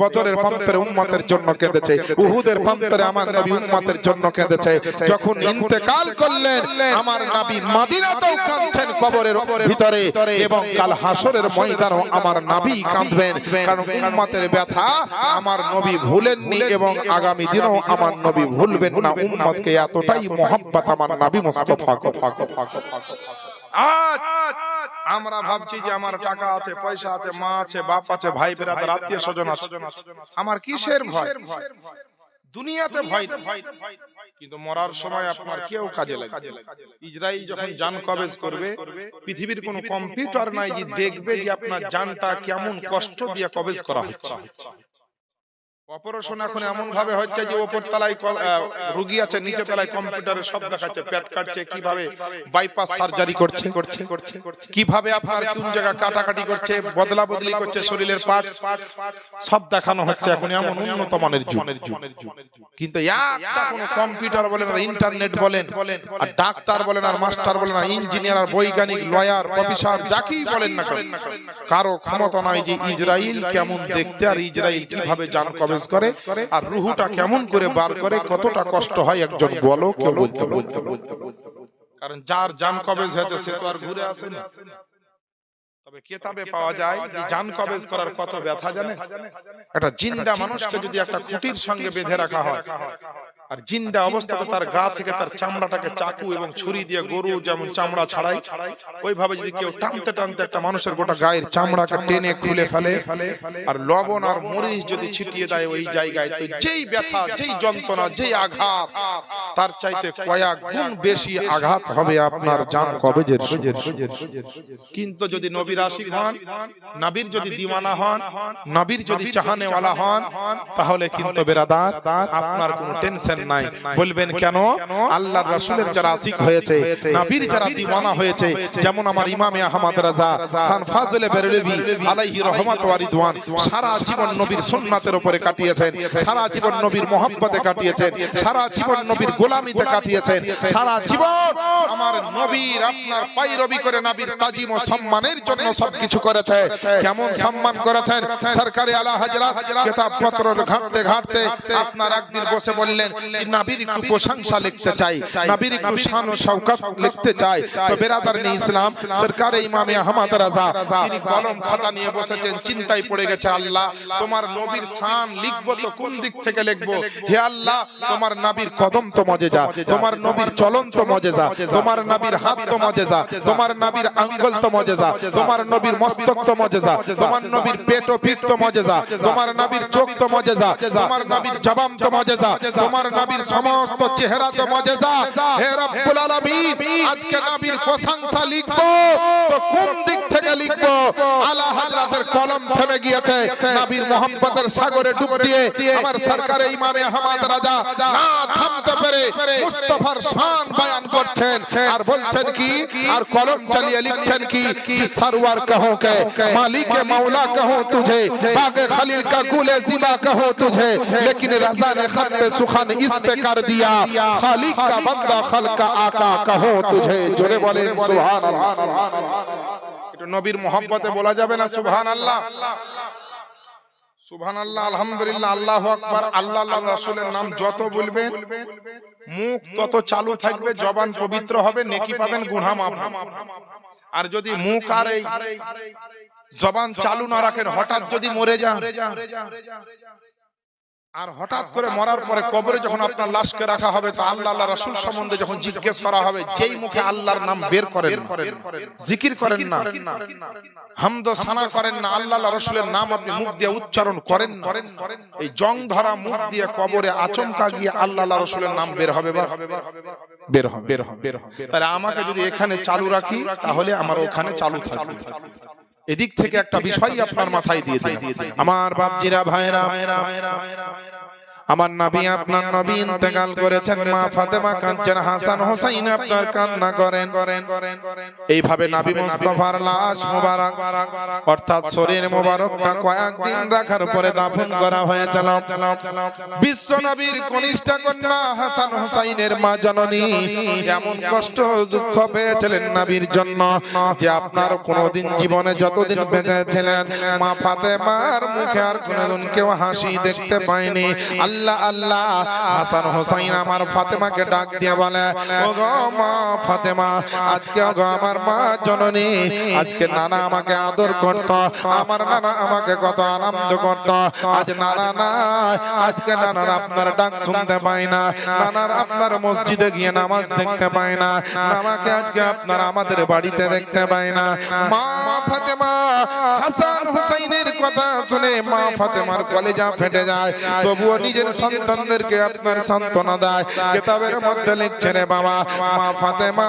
বদরের প্রান্তরে উম্মতের জন্য কেঁদেছে, উহুদের প্রান্তরে আমার নবী উম্মতের জন্য কেঁদেছে। যখন ইন্তেকাল করলেন আমার নবী মদিনাতেও কাঁদছেন কবরের ভিতরে, এবং কাল হাসরের ময়দানেও আমার নবী কাঁদবেন, কারণ উম্মতের ব্যথা আমার নবী ভুলেননি এবং আগামী দিনেও আমার নবী ভুলবেন না। উম্মতকে এতটাই মহব্বত আমার নবী মুস্তাফা কো। আজ আমরা ভাবছি যে আমার টাকা আছে, পয়সা আছে, মা আছে, বাপ আছে, ভাই বেরাদার আত্মীয় স্বজন আছে, আমার কিসের ভয়? দুনিয়াতে ভয় না, কিন্তু মরার সময় আপনার কেউ কাজে লাগবে। ইসরাইল যখন জান কবজ করবে, পৃথিবীর কোনো কম্পিউটার নাই যে দেখবে যে আপনার জানটা কেমন কষ্ট দিয়ে কবজ করা হচ্ছে। অপারেশন এখন এমন ভাবে হচ্ছে যে উপর তলায় রোগী আছে, নিচে তলায় কম্পিউটারে সব দেখাচ্ছে, পেট কাটছে, কিভাবে বাইপাস সার্জারি করছে, কিভাবে আপনার কোন জায়গা কাটাকাটি করছে, বদলা বদলি করছে শরীরের পার্টস, সব দেখানো হচ্ছে এখন, এমন উন্নত মানের যুগ। কিন্তু একটা কোনো কম্পিউটার বলেন আর ইন্টারনেট বলেন আর ডাক্তার বলেন আর মাস্টার বলেন আর ইঞ্জিনিয়ার আর বৈজ্ঞানিক লয়ার প্রফেসর যাকেই বলেন না কেন, কারো ক্ষমতা নাই যে ইসরাইল কেমন দেখতে আর ইসরাইল কিভাবে জান কবজ করে আর রুহুটা কেমন করে বার করে, কতটা কষ্ট হয় একজন বলো কেউ বলতে পারে। কারণ যার জান কবজ হয়েছে সে তো আর ঘুরে আসে না। তবে কিতাবে পাওয়া যায় যে জান কবজ করার কত ব্যথা জানেন? একটা জিন্দা মানুষকে যদি একটা খুঁটির সঙ্গে বেঁধে রাখা হয় আর জিন্দা অবস্থাতে তার গা থেকে তার চামড়াটাকে চাকু এবং ছুরি দিয়ে গরু যেমন চামড়া ছাড়াই, ওইভাবে যদি কেউ টানতে টানতে একটা মানুষের গোটা গায়ের চামড়াকে টেনে খুলে ফেলে আর লবণ আর মরিচ যদি ছিটিয়ে দেয় ওই জায়গায়, তো যেই ব্যথা, যেই যন্ত্রণা, যেই আঘাত, তার চাইতে কয়েক গুণ বেশি আঘাত হবে আপনার জান কবজের। কিন্তু যদি নবীর আশিক হন, নবীর যদি দিওয়ানা হন, নবীর যদি চাহনেওয়ালা হন, তাহলে কিন্তু বেরাদার আপনার কোনো টেনশন নাই। বলবেন কেন? আল্লাহর রাসূলের যারা আশিক হয়েছে, নবীর যারা দিওয়ানা হয়েছে, যেমন আমার ইমামে আহমদ রাজা খান ফাজলে বেরেলভী আলাইহি রহমাত ওয়া রিদওয়ান সারা জীবন নবীর সুন্নাতের উপরে কাটিয়েছেন, সারা জীবন নবীর মহব্বতে কাটিয়েছেন, সারা জীবন নবীর গোলামিতে কাটিয়েছেন, সারা জীবন আমার নবীর আপনার পায়রবি করে নবীর তাজিম ও সম্মানের জন্য সবকিছু করেছে। কেমন সম্মান করেছেন? সরকারে আলা হযরত কিতাবপত্র ঘাটতে ঘাটতে আপনার একদিন বসে বললেন যে নবীর একটু প্রশংসা লিখতে চাই, নবীর একটু শান ও শওকত লিখতে চাই। তো বেরাদারনি ইসলাম সরকারে ইমামে আহমদ রাজা তিনি কলম খাতা নিয়ে বসেছেন, চিন্তায় পড়ে গেছে, আল্লাহ তোমার নবীর শান লিখবো তো কোন দিক থেকে লিখবো? হে আল্লাহ, তোমার নবীর কদম তো মজেজা, তোমার নবীর চলন তো মজেজা, তোমার নবীর হাত তো মজেজা, তোমার নবীর আঙ্গুল তো মজেজা, তোমার নবীর মস্তক তো মজেজা, তোমার নবীর পেট ও পিঠ তো মজেজা, তোমার নবীর চোখ তো মজেজা, তোমার নবীর জবান তো মজেজা, তোমার নবীর সমস্ত চেহারা তো মুজিজা। হে রব্বুল আলামিন, আজকে নবীর প্রশংসা লিখবো তো কোন দিক থেকে লিখবো? আলা হযরতের কলম থেমে গিয়েছে, নবীর মোহাম্মতের সাগরে ডুব দিয়ে আমার সরকারে ইমামে আহমদ রাজা না থামতে পেরে মুস্তাফার শান বয়ান করছেন আর বলছেন কি, আর কলম চালিয়ে লিখছেন কি, যে সরওয়ার কहो के मालिक मौला कहो तुझे, बाग खलील का कुल ज़िबा कहो तुझे, लेकिन रज़ा ने खत पे सुखन इस पे कर दिया, खालिक का बंदा खल्क का आका कहो तुझे। जोरे बोलें सुभान अल्लाह। এটা নবীর মোহাব্বতে বলা যাবে না সুবহানাল্লাহ? সুবহানাল্লাহ, আলহামদুলিল্লাহ, আল্লাহু আকবার। আল্লাহ আল্লাহ রাসূলের নাম যত বলবেন মুখ তত চালু থাকবে, জবান পবিত্র হবে, নেকি পাবেন, গুনাহ মাফ হবে। আর যদি মুখ আর এই জবান চালু না রাখেন, হঠাৎ যদি মরে যান, আর হঠাৎ করে মরার পরে কবরে যখন আপনার লাশকে রাখা হবে, তো আল্লাহ আল্লাহ রাসূল সম্বন্ধে যখন জিজ্ঞেস করা হবে, যেই মুখে আল্লাহর নাম বের করেন, জিকির করেন না, হামদ সানা করেন না, আল্লাহ আল্লাহ রাসূলের নাম আপনি মুখ দিয়ে উচ্চারণ করেন না, এই জং ধরা মুখ দিয়ে কবরে আচমকা গিয়ে আল্লাহ আল্লাহ রাসূলের নাম বের হবে, বের হবে। তাহলে আমাকে যদি এখানে চালু রাখি, তাহলে আমার ওখানে চালু থাকবে। এদিক থেকে একটা বিষয় আপনার মাথায় দিয়ে দিই, আমার বাপজিরা ভাইরা, আমার নবী আপনার নবী ইন্তেকাল করেছেন, মা ফাতেমা কাঁদছেন, হাসান হোসেন আপনার কান্না করেন। এইভাবে নবী মুস্তাফার লাশ মোবারক অর্থাৎ শরীর মোবারকটা কয়েকদিন রাখার পরে দাফন করা হয়েছিল। বিশ্ব নবীর কনিষ্ঠ কন্যা হাসান হোসেনের মা জননী এমন কষ্ট দুঃখ পেয়েছিলেন নবীর জন্য, যে আপনার কোনোদিন জীবনে যতদিন বেঁচে ছিলেন মা ফাতেমার মুখে আর কোনোদিন কেউ হাসি দেখতে পায়নি। আল্লাহ আল্লাহ, হাসান হোসেন আমার ফাতেমাকে ডাক দিয়ে বলে, ওগো মা ফাতেমা, আজকে ওগো আমার মা জননী, আজকে নানা আমাকে আদর করত, আমার নানা আমাকে কত আনন্দ করত, আজ নানা না, আজকে নানার আপনার ডাক শুনতে পাই না, নানার আপনার মসজিদে গিয়ে নামাজ দেখতে পাই না, নানাকে আজকে আপনার আমাদের বাড়িতে দেখতে পাই না। মা ফাতেমা হাসান হোসেনের কথা শুনে মা ফাতেমার কলেজা ফেটে যায়, তবুও নিজের সন্তানদেরকে আপনার সান্ত্বনা দেয়। কিতাবের মধ্যে লিখছে, রে বাবা, মা ফাতেমা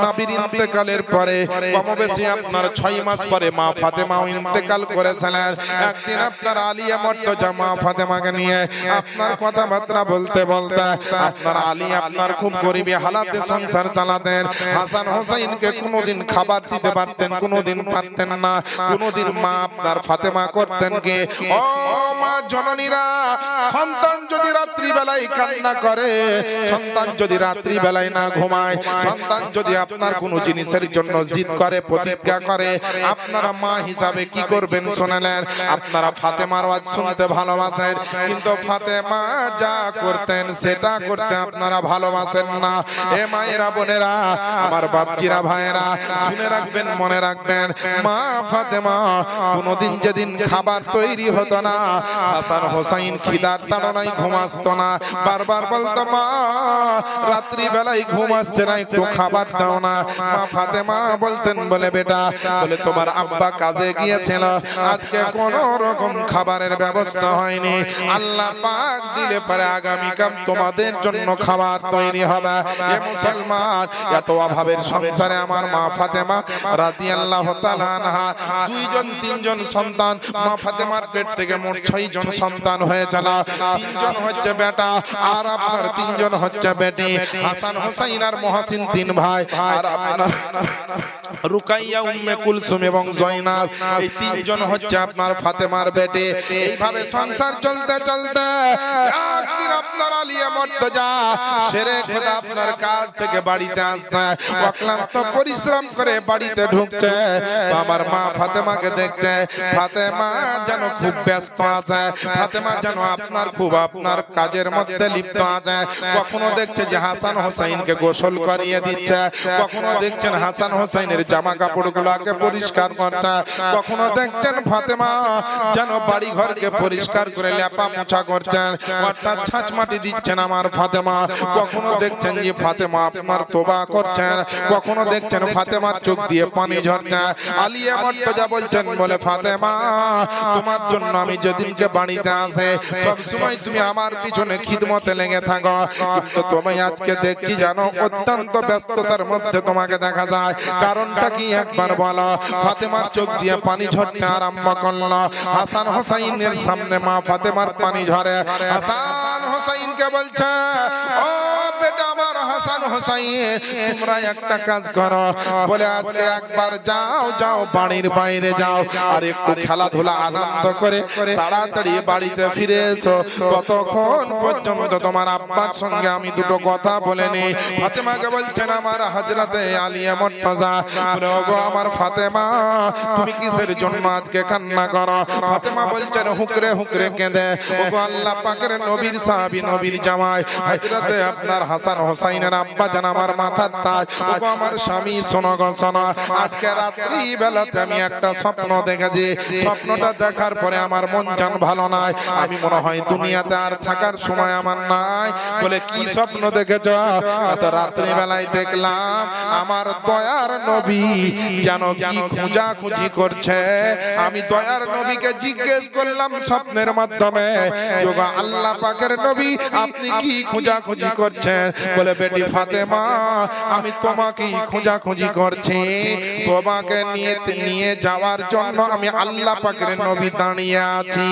নবীর ইন্তেকালের পরে কম বেশি আপনার 6 মাস পরে মা ফাতেমা ইন্তেকাল করেছিলেন। একদিন আপনার আলিয়া মর্তজা মা ফাতেমাকে নিয়ে আপনার কথাবার্তা বলতে বলতে আপনার আলী আপনার খুব গরিবী হালাতে সংসার চালাতেন। হাসান হোসেনকে কোনোদিন খাবার দিতে পারতেন, কোনোদিন পারতেন না। কোনোদিন মা আপনার ফাতেমা করতেন কি, ও মা জননীরা, সন্তান যদি রাত্রি বেলায় কান্না করে, সন্তান যদি রাত্রি বেলায় না ঘুমায়, সন্তান যদি আপনার কোনো জিনিসের জন্য জিদ করে, প্রতিজ্ঞা করে, আপনারা মা হিসাবে কি করবেন শুনলেন? আপনারা ফাতেমার আওয়াজ শুনতে ভালোবাসেন, কিন্তু ফাতেমা যা করতেন সেটা করতে আপনারা ভালোবাসেন না। এ মায়েরা, বোনেরা, আমার বাপজিরা ভাইয়েরা, শুনে রাখবেন, মনে রাখবেন, মা ফাতেমা কোনোদিন যেদিন খাবার তৈরি হতো না, হাসান হোসেন খিদার তাড়নায় ঘুমাসতো না, বারবার বলতো, মা রাত্রি বেলায় ঘুম আসছে না, একটু খাবার দাও না। মা ফাতেমা বলতেন, বলে বেটা, বলে তোমার আব্বা কাজে গিয়েছিল, আজকে কোনো রকম খাবারের ব্যবস্থা হয়নি, আল্লাহ পাক দিলে পরে আগামীকাল তোমাদের জন্য খাবার তৈরি হবে। এ মুসলমান, এত অভাবের সংসারে আমার মা ফাতেমা রাদিয়াল্লাহু তাআলা আনহা 2 জন 3 জন সন্তান, মা ফাতেমার পেট থেকে মোট 6 জন সন্তান হয়েছিল। 3 জন হচ্ছে বেটা আর আপনার 3 জন হচ্ছে বেটি। হাসান হোসেন আর মহসিন 3 ভাই, আর আপনার রুকাইয়া, উম্মে কুলসুম এবং জয়নাব, এই 3 জন হচ্ছে আপনার ফাতেমার বেটি। এইভাবে সংসার চলতে চলতে একদিন আপনার আলিয়া মর্তজা শেরে খোদা আপনার কাজ থেকে বাড়িতে আসতে অক্লান্ত পরিশ্রম করে বাড়িতে ঢুকছে, তো আমার মা ফাতেমাকে দেখছে, ফাতেমা যেন খুব ব্যস্ত আছে, ফাতেমা যেন আপনার খুব আপনার কাজের মধ্যে লিপ্ত আছে। কখনো দেখছে যে হাসান হোসেনকে গোসল করিয়ে দিচ্ছে, কখনো দেখছেন হাসান হোসেনের জামা কাপড়গুলোকে পরিষ্কার করছে, কখনো দেখছেন ফাতেমা যেন বাড়ি ঘরকে পরিষ্কার করে লেপা মোছা করছেন, অর্থাৎ ছাঁচ মাটি দিচ্ছেন আমার ফাতেমা। কখনো দেখছেন যে ফাতেমা আপনার তোবা করছেন, কখনো দেখছেন ফাতেমার চোখ দিয়ে পানি ঝরছে। আলিয়া মর্তজা বলছেন, বলে ফাতেমা তোমার জন্য আমি যেদিনকে বাড়িতে আসে সব সময় তুমি আমার পিছনে খিদমতে লেগে থাকো, কিন্তু তুমি আজকে দেখছি জানো অত্যন্ত ব্যস্ততার মধ্যে তোমাকে দেখা যায়, কারণটা কি একবার বলো। ফাতেমার চোখ দিয়ে পানি ঝরতে আরম্ভ করলো। হাসান হোসাইনের সামনে মা ফাতেমার পানি ঝরে। হাসান হোসাইনকে বলছে, ও বেটা আমার হাসান হোসাইন, তোমরা একটা কাজ করো, বলে আজকে একবার যাও যাও বাড়ির বাইরে যাও আর একটু খেলাধুলা আনন্দ করে তাড়াতাড়ি বাড়িতে ফিরে এসো, ততক্ষণ পর্যন্ত তোমার আব্বার সঙ্গে আমি দুটো কথা বলে নি। ফাতেমাকে বলছেন আমার হযরতে আলিয়া মুর্তজা, বলে ওগো আমার ফাতেমা তুমি কিসের জন্য আজকে কান্না করো? ফাতেমা বলছেন হুকরে হুকরে কেঁদে, ওগো আল্লাহ পাকের নবীর সাহাবী নবীর জামাই হযরতে আপনার হাসান হোসাইনের আব্বা জান আমার মাথার তাজ, ওগো আমার স্বামী শোনো গো শোনো, আজকে রাত্রি বেলাতে আমি একটা স্বপ্ন দেখেছি, স্বপ্নটা দেখার পরে আমার মন জান ভালো নাই, আমি মনে হয় দুনিয়াতে আর থাকার সময় আমার নাই। বলে কি স্বপ্ন দেখেছ? এত রাত্রি বেলায় দেখলাম আমার দয়ার নবী যেন কি খোঁজাখুঁজি করছে। আমি দয়ার নবীকে জিজ্ঞেস করলাম স্বপ্নের মাধ্যমে, যোগা আল্লাহ পাকের নবী আপনি কি খোঁজাখুঁজি করছেন? বলে বেটি ফাতেমা আমি তোমাকেই খোঁজাখুঁজি করছি, তোমাকে নিয়ে যাওয়ার জন্য আমি আল্লাহ পাকের নবী দাঁড়িয়ে আছি।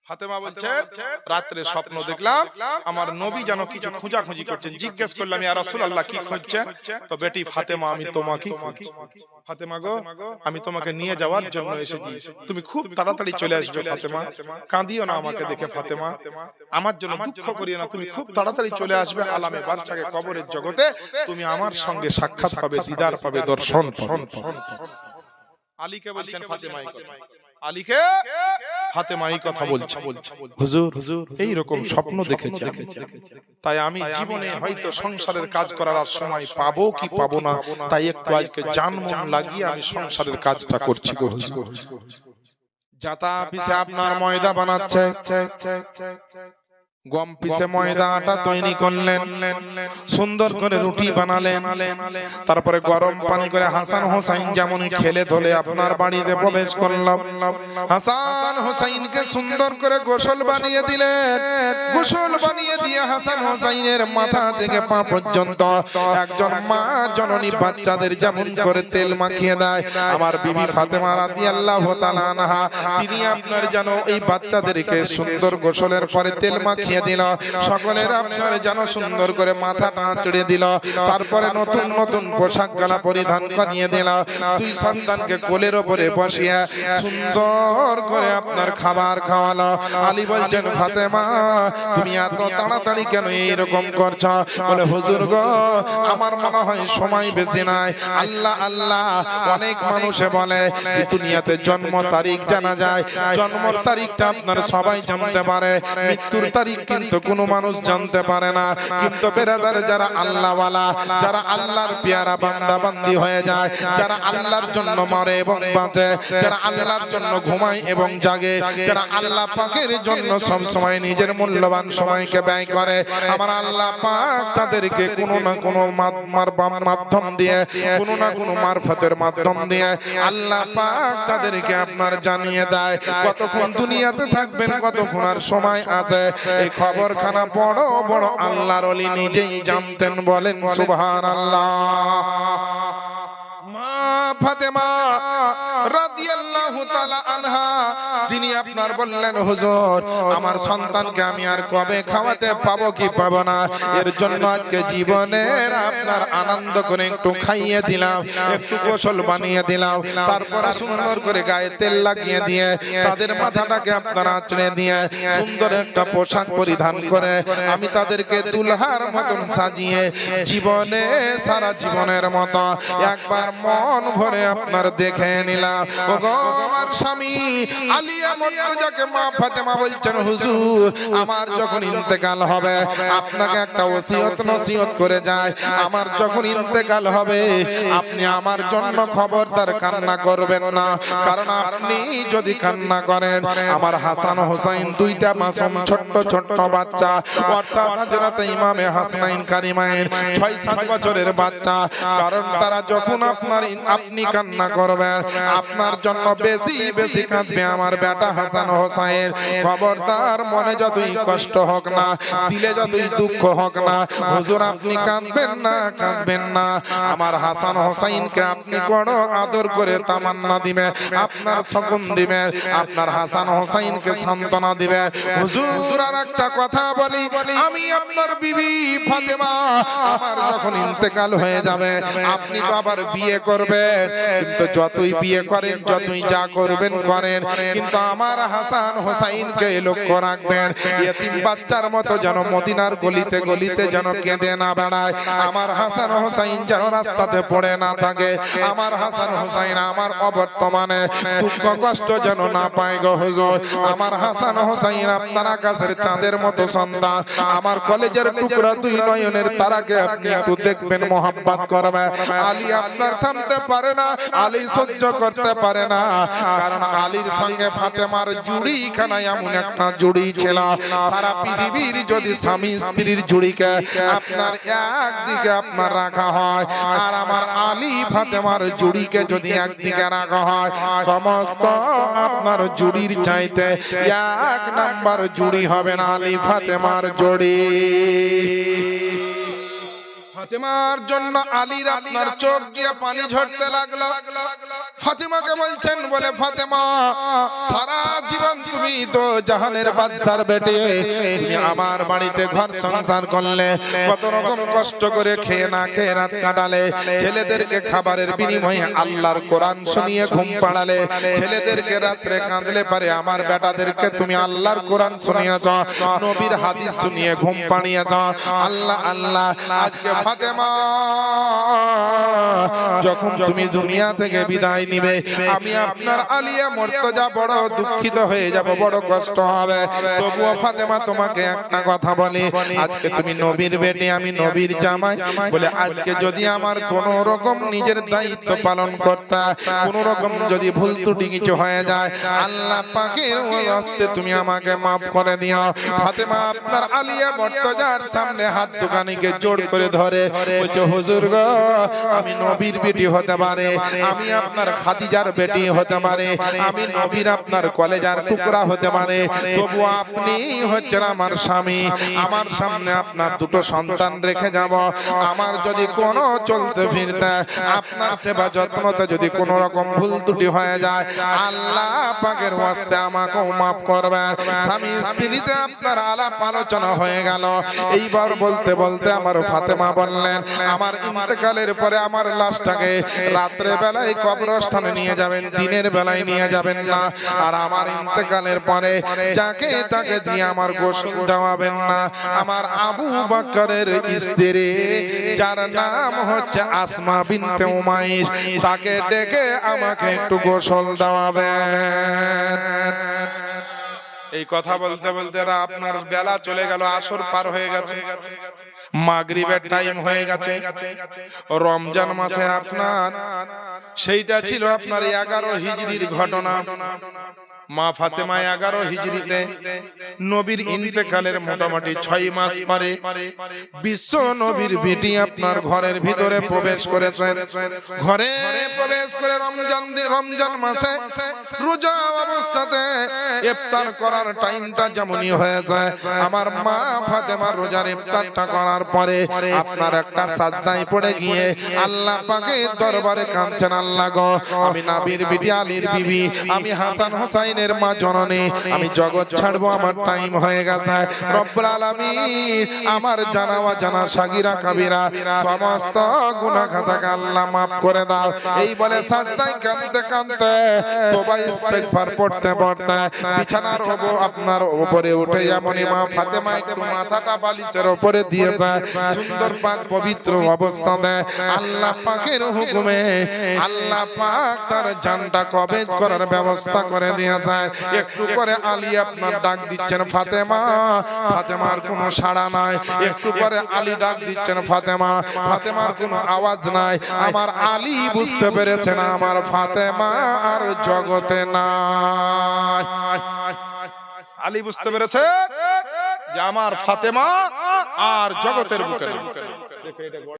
ফাতেমা বলছে রাত্রে স্বপ্ন দেখলাম আমার নবী যেন কিছু খোঁজাখুঁজি করছেন, জিজ্ঞেস করলাম ইয়া রাসূলুল্লাহ কি খুঁজছেন? তো বেটি ফাতেমা আমি তোমাকে খুঁজছি। ফাতেমা গো আমি তোমাকে নিয়ে যাওয়ার জন্য এসেছি, তুমি খুব তাড়াতাড়ি চলে আসবে ফাতেমা, কাঁদিও না আমাকে দেখে ফাতেমা, আমার জন্য দুঃখ করিও না, তুমি খুব তাড়াতাড়ি চলে আসবে আলামে বারজাকে কবরের জগতে, তুমি আমার সঙ্গে সাক্ষাৎ পাবে, দিদার পাবে, দর্শন পাবে। আলীকে বলছেন ফাতেমা এই কথা, আলীকে ফাতেমা এই কথা বলছে, হুজুর এই রকম স্বপ্ন দেখেছি তাই আমি জীবনে হয়তো সংসারের কাজ করার আর সময় পাবো কি পাবো না, তাই একটু আজকে জান মন লাগিয়ে আমি সংসারের কাজটা করছি গো হুজুর। যাতা পিছে আপনার ময়দা বানাচ্ছে, গম পিছে ময়দা আটা তৈরি করলেন, সুন্দর করে রুটি বানালেন, তারপরে গরম পানি করে হাসান হোসাইন যেমন খেলে ধলে আপনার বাড়িতে প্রবেশ করলাম। হাসান হোসাইনকে সুন্দর করে গোসল বানিয়ে দিলেন, গোসল বানিয়ে দিয়ে হাসান হোসাইনের মাথা থেকে পা পর্যন্ত একজন মা জননী বাচ্চাদের যেমন করে তেল মাখিয়ে দেয়, আমার বিবি ফাতেমা রাদিয়াল্লাহু তাআলা আনহা তিনি আপনার যেন এই বাচ্চাদেরকে সুন্দর গোসলের পরে তেল মাখিয়ে দিল, সকলের আপনার যেন সুন্দর করে মাথাটা আঁচড়ে দিল, তারপরে নতুন নতুন পোশাক গালা পরিধান করিয়ে দিল, দুই সন্তানকে কোলের উপরে বসিয়ে সুন্দর করে আপনার খাবার খাওয়ালো। আলী বলছেন ফাতেমা তুমি এত তাড়াতাড়ি কেন এইরকম করছো? বলে হুজুর গো আমার মনে হয় সময় বেশি নাই। আল্লাহ আল্লাহ অনেক মানুষে বলে দুনিয়াতে জন্ম তারিখ জানা যায়, জন্মের তারিখটা আপনার সবাই জানতে পারে, মৃত্যুর তারিখ কিন্তু কোনো মানুষ জানতে পারে না। কিন্তু বেরাদার যারা আল্লাহওয়ালা, যারা আল্লাহর পেয়ারা বান্দা বান্দি হয়ে যায়, যারা আল্লাহর জন্য মরে এবং বাঁচে, যারা আল্লাহর জন্য ঘুমায় এবং জাগে, যারা আল্লাহ পাকের জন্য সব সময় নিজের মূল্যবান সময়কে ব্যয় করে, আমার আল্লাহ পাক তাদেরকে কোনো না কোনো মাধ্যম দিয়ে, কোনো না কোনো মারফতের মাধ্যম দিয়ে আল্লাহ পাক তাদেরকে আপনার জানিয়ে দেয় কতক্ষণ দুনিয়াতে থাকবেন, কতক্ষণ আর সময় আছে। এই খবরখানা বড় বড় আল্লাহর ওলি নিজেই জানতেন, বলেন সুবহানাল্লাহ। মা ফাতেমা রাদিয়াল্লাহু তাআলা আনহা যিনি আপনার বললেন হুজুর আমার সন্তানকে আমি আর কবে খাওয়াতে পাবো কি পাবো না, এর জন্য আজকে জীবনের আপনার আনন্দ করে একটু খাইয়ে দিলাম, একটু গোসল বানিয়ে দিলাম, তারপরে সুন্দর করে গায়ে তেল লাগিয়ে দিয়ে তাদের মাথাটাকে আপনার আঁচড়ে দিয়ে সুন্দর একটা পোশাক পরিধান করে আমি তাদেরকে দুলহার মতন সাজিয়ে জীবনে সারা জীবনের মতো একবার মন ভরে আপনার দেখে নিলাম। ওগো আমার স্বামী আলিয়া মুর্তজাকে মা ফাতেমা বলছেন হুজুর আমার যখন ইন্তেকাল হবে আপনাকে একটা ওসিয়ত নসিহত করে যায়, আমার যখন ইন্তেকাল হবে আপনি আমার জন্য খবরদার কান্না করবেন না, কারণ আপনি যদি কান্না করেন আমার হাসান হোসাইন দুইটা মাসুম ছোট্ট ছোট্ট বাচ্চা, অর্থাৎ হযরত ইমামে হাসনাইন কারিমাইন ৬-৭ বছরের বাচ্চা, কারণ তারা যখন আপনি আপনি কান্না করবেন, আপনার জন্য বেশি বেশি কাঁদবে আমার বেটা হাসান হোসাইন। খবরদার, মনে যতই কষ্ট হোক না, দিলে যতই দুঃখ হোক না, হুজুর আপনি কাঁদবেন না, কাঁদবেন না। আমার হাসান হোসাইনকে আপনি বড় আদর করে তামান্না দিবেন, আপনার শকুন দিবেন, আপনার হাসান হোসাইনকে সান্ত্বনা দিবেন। হুজুর আর একটা কথা বলি, আমি আপনার বিবি ফাতেমা আমার যখন ইন্তেকাল হয়ে যাবে, আপনি তো আবার বিয়ে করবেন, কিন্তু যতই বিয়ে করেন, যতই যা করবেন করেন, কিন্তু আমার হাসান হোসাইনকে লক্ষ্য রাখবেন। ইয়েতিম বাচ্চার মতো যেন মদিনার গলিতে গলিতে যেন কেঁদে না বেড়ায়, আমার হাসান হোসাইন যেন রাস্তাতে পড়ে না থাকে, আমার হাসান হোসাইন আমার অবর্তমানে দুঃখ কষ্ট যেন না পায় গো হুজুর। আমার হাসান হোসাইন আপনার আকাশের চাঁদের মতো সন্তান, আমার কলেজের টুকরা দুই নয়নের তারাকে আপনি একটু দেখবেন, মোহাব্বত করবেন। আলী আপনার থামতে পারে না, আলী সহ্য করতে পারে না, কারণ আলীর সঙ্গে ফাতেমার জুড়ি খানা এমন একটা জুড়ি ছিল, সারা পৃথিবীর যদি স্বামী স্ত্রীর জুড়িকে আপনার একদিকে আপনার রাখা হয়, আর আমার আলী ফাতেমার জুড়িকে যদি একদিকে রাখা হয়, সমস্ত আপনার জুড়ির চাইতে এক নাম্বার জুড়ি হবে না আলী ফাতেমার জুড়ি। ফাতেমার জন্য আলীর আপনার চোখ দিয়ে পানি ঝরতে লাগলো। ফাতেমাকে বলছেন, বলে ফাতেমা সারা জীবন তুমি তো জাহানের বাদশার বেটে, তুমি আমার বাড়িতে ঘর সংসার করলে, কত রকম কষ্ট করে খেয়ে না খেয়ে রাত কাটালে, ছেলেদেরকে খাবারের বিনিময়ে আল্লাহর কোরআন শুনিয়ে ঘুম পাড়ালে, ছেলেদেরকে রাত্রে কাঁদলে পারে আমার বেটাদেরকে তুমি আল্লাহর কোরআন শুনিয়েছ, নবীর হাদিস শুনিয়ে ঘুম পাড়িয়েছ। আল্লাহ আল্লাহ, আজকে ফাতেমা যখন তুমি দুনিয়া থেকে বিদায় নিবে, আমি আপনার আলিয়া মুর্তজা বড় দুঃখিত হয়ে যাব, বড় কষ্ট হবে। তবুও ফাতেমা তোমাকে একটা কথা বলি, আজকে তুমি নবীর বেটি, আমি নবীর জামাই, বলে আজকে যদি আমার কোন রকম নিজের দায়িত্ব পালন করতে, কোন রকম যদি ভুল ত্রুটি কিছু হয়ে যায়, আল্লাহ পাকের ওয়াস্তে তুমি আমাকে মাফ করে দিও। ফাতেমা আপনার আলিয়া মুর্তজার সামনে হাত দুখানিকে জোড় করে ধরে বলছে, হুজুর গো, আমি নবীর বেটি হতে পারে, আমি আপনার খাদিজার বেটি হতে পারে, আমি নবীর আপনার কলেজার টুকরা হতে পারে, তবু আপনি হচ্ছেন আমার স্বামী, আমার সামনে আপনার দুটো সন্তান রেখে যাব। আমার যদি কোনো চলতে ফিরতে আপনার সেবা যত্নতে যদি কোনো রকম ভুল ত্রুটি হয়ে যায়, আল্লাহ পাকের ওয়াস্তে আমাকেও মাফ করবেন। স্বামী স্ত্রীতে আপনার আলাপ আলোচনা হয়ে গেল। এইবার বলতে বলতে আমার ফাতেমা বললেন, আমার ইন্তেকালের পরে আমার লাশটাকে রাত্রে বেলায় কবরস্থানে নিয়ে যাবেন, দিনের বেলায় নিয়ে যাবেন না, আর আমার ইন্তেকালের পরে যাকে তাকে দিয়ে আমার গোসল দেওয়াবেন না। আমার আবু বকরের স্ত্রী যার নাম হচ্ছে আসমা বিনতে উমাইস, তাকে ডেকে আমাকে একটু গোসল দেওয়াবেন। এই কথা বলতে বলতে আপনার বেলা চলে গেল, আসর পার হয়ে গেছে, মাগরিবের টাইম হয়ে গেছে। রমজান মাসে আপনার সেইটা ছিল আপনার 11 হিজরির ঘটনা। মা ফাতেমা 11 হিজরিতে নবীর ইন্তেকালের মোটামুটি 6 মাস পরে বিশ্ব নবীর বেটি আপনার ঘরের ভিতরে প্রবেশ করেছেন। ঘরে প্রবেশ করে রমজান মাসে রোজা অবস্থাতে ইফতার করার টাইমটা যেমনই হয়ে যায়, আমার মা ফাতেমা রোজার ইফতারটা করার পরে আপনার একটা সাজদায় পড়ে গিয়ে আল্লাহ পাকের দরবারে কাঁদছেন, আল্লাহ গো, আমি নবীর বেটি আলীর বিবি, আমি হাসান হোসাইনের মা জননী, আমি জগৎ ছাড়বো, আমার টাইম হয়ে গেছে। রব্বুল আলামিন আমার জানা অজানা সাগীরা কাবীরা সমস্ত গুনাহ খাতাকে আল্লাহ মাফ করে দাও। এই বলে সাজদায় কাঁদতে কাঁদতে তওবা ইস্তেগফার পড়তে পড়তে বিছানার আপনার উপরে উঠে যেমনই মা ফাতেমা একটু মাথাটা বালিশের উপরে দিয়ে যায়, সুন্দর পাক পবিত্র অবস্থাতে আল্লাহ পাকের হুকুমে আল্লাহ পাক তার জানটা কবজ করার ব্যবস্থা করে দিয়েছে। একটু পরে আলী আপনার ডাক দিচ্ছেন, ফাতেমা। ফাতেমার কোনো সাড়া নাই। একটু পরে আলী ডাক দিচ্ছেন, ফাতেমা। ফাতেমার কোনো আওয়াজ নাই। আমার আলী বুঝতে পেরেছেন আমার ফাতেমা আর জগতে নাই। আলী বুঝতে পেরেছে যে আমার ফাতেমা আর জগতের বুকে নাই।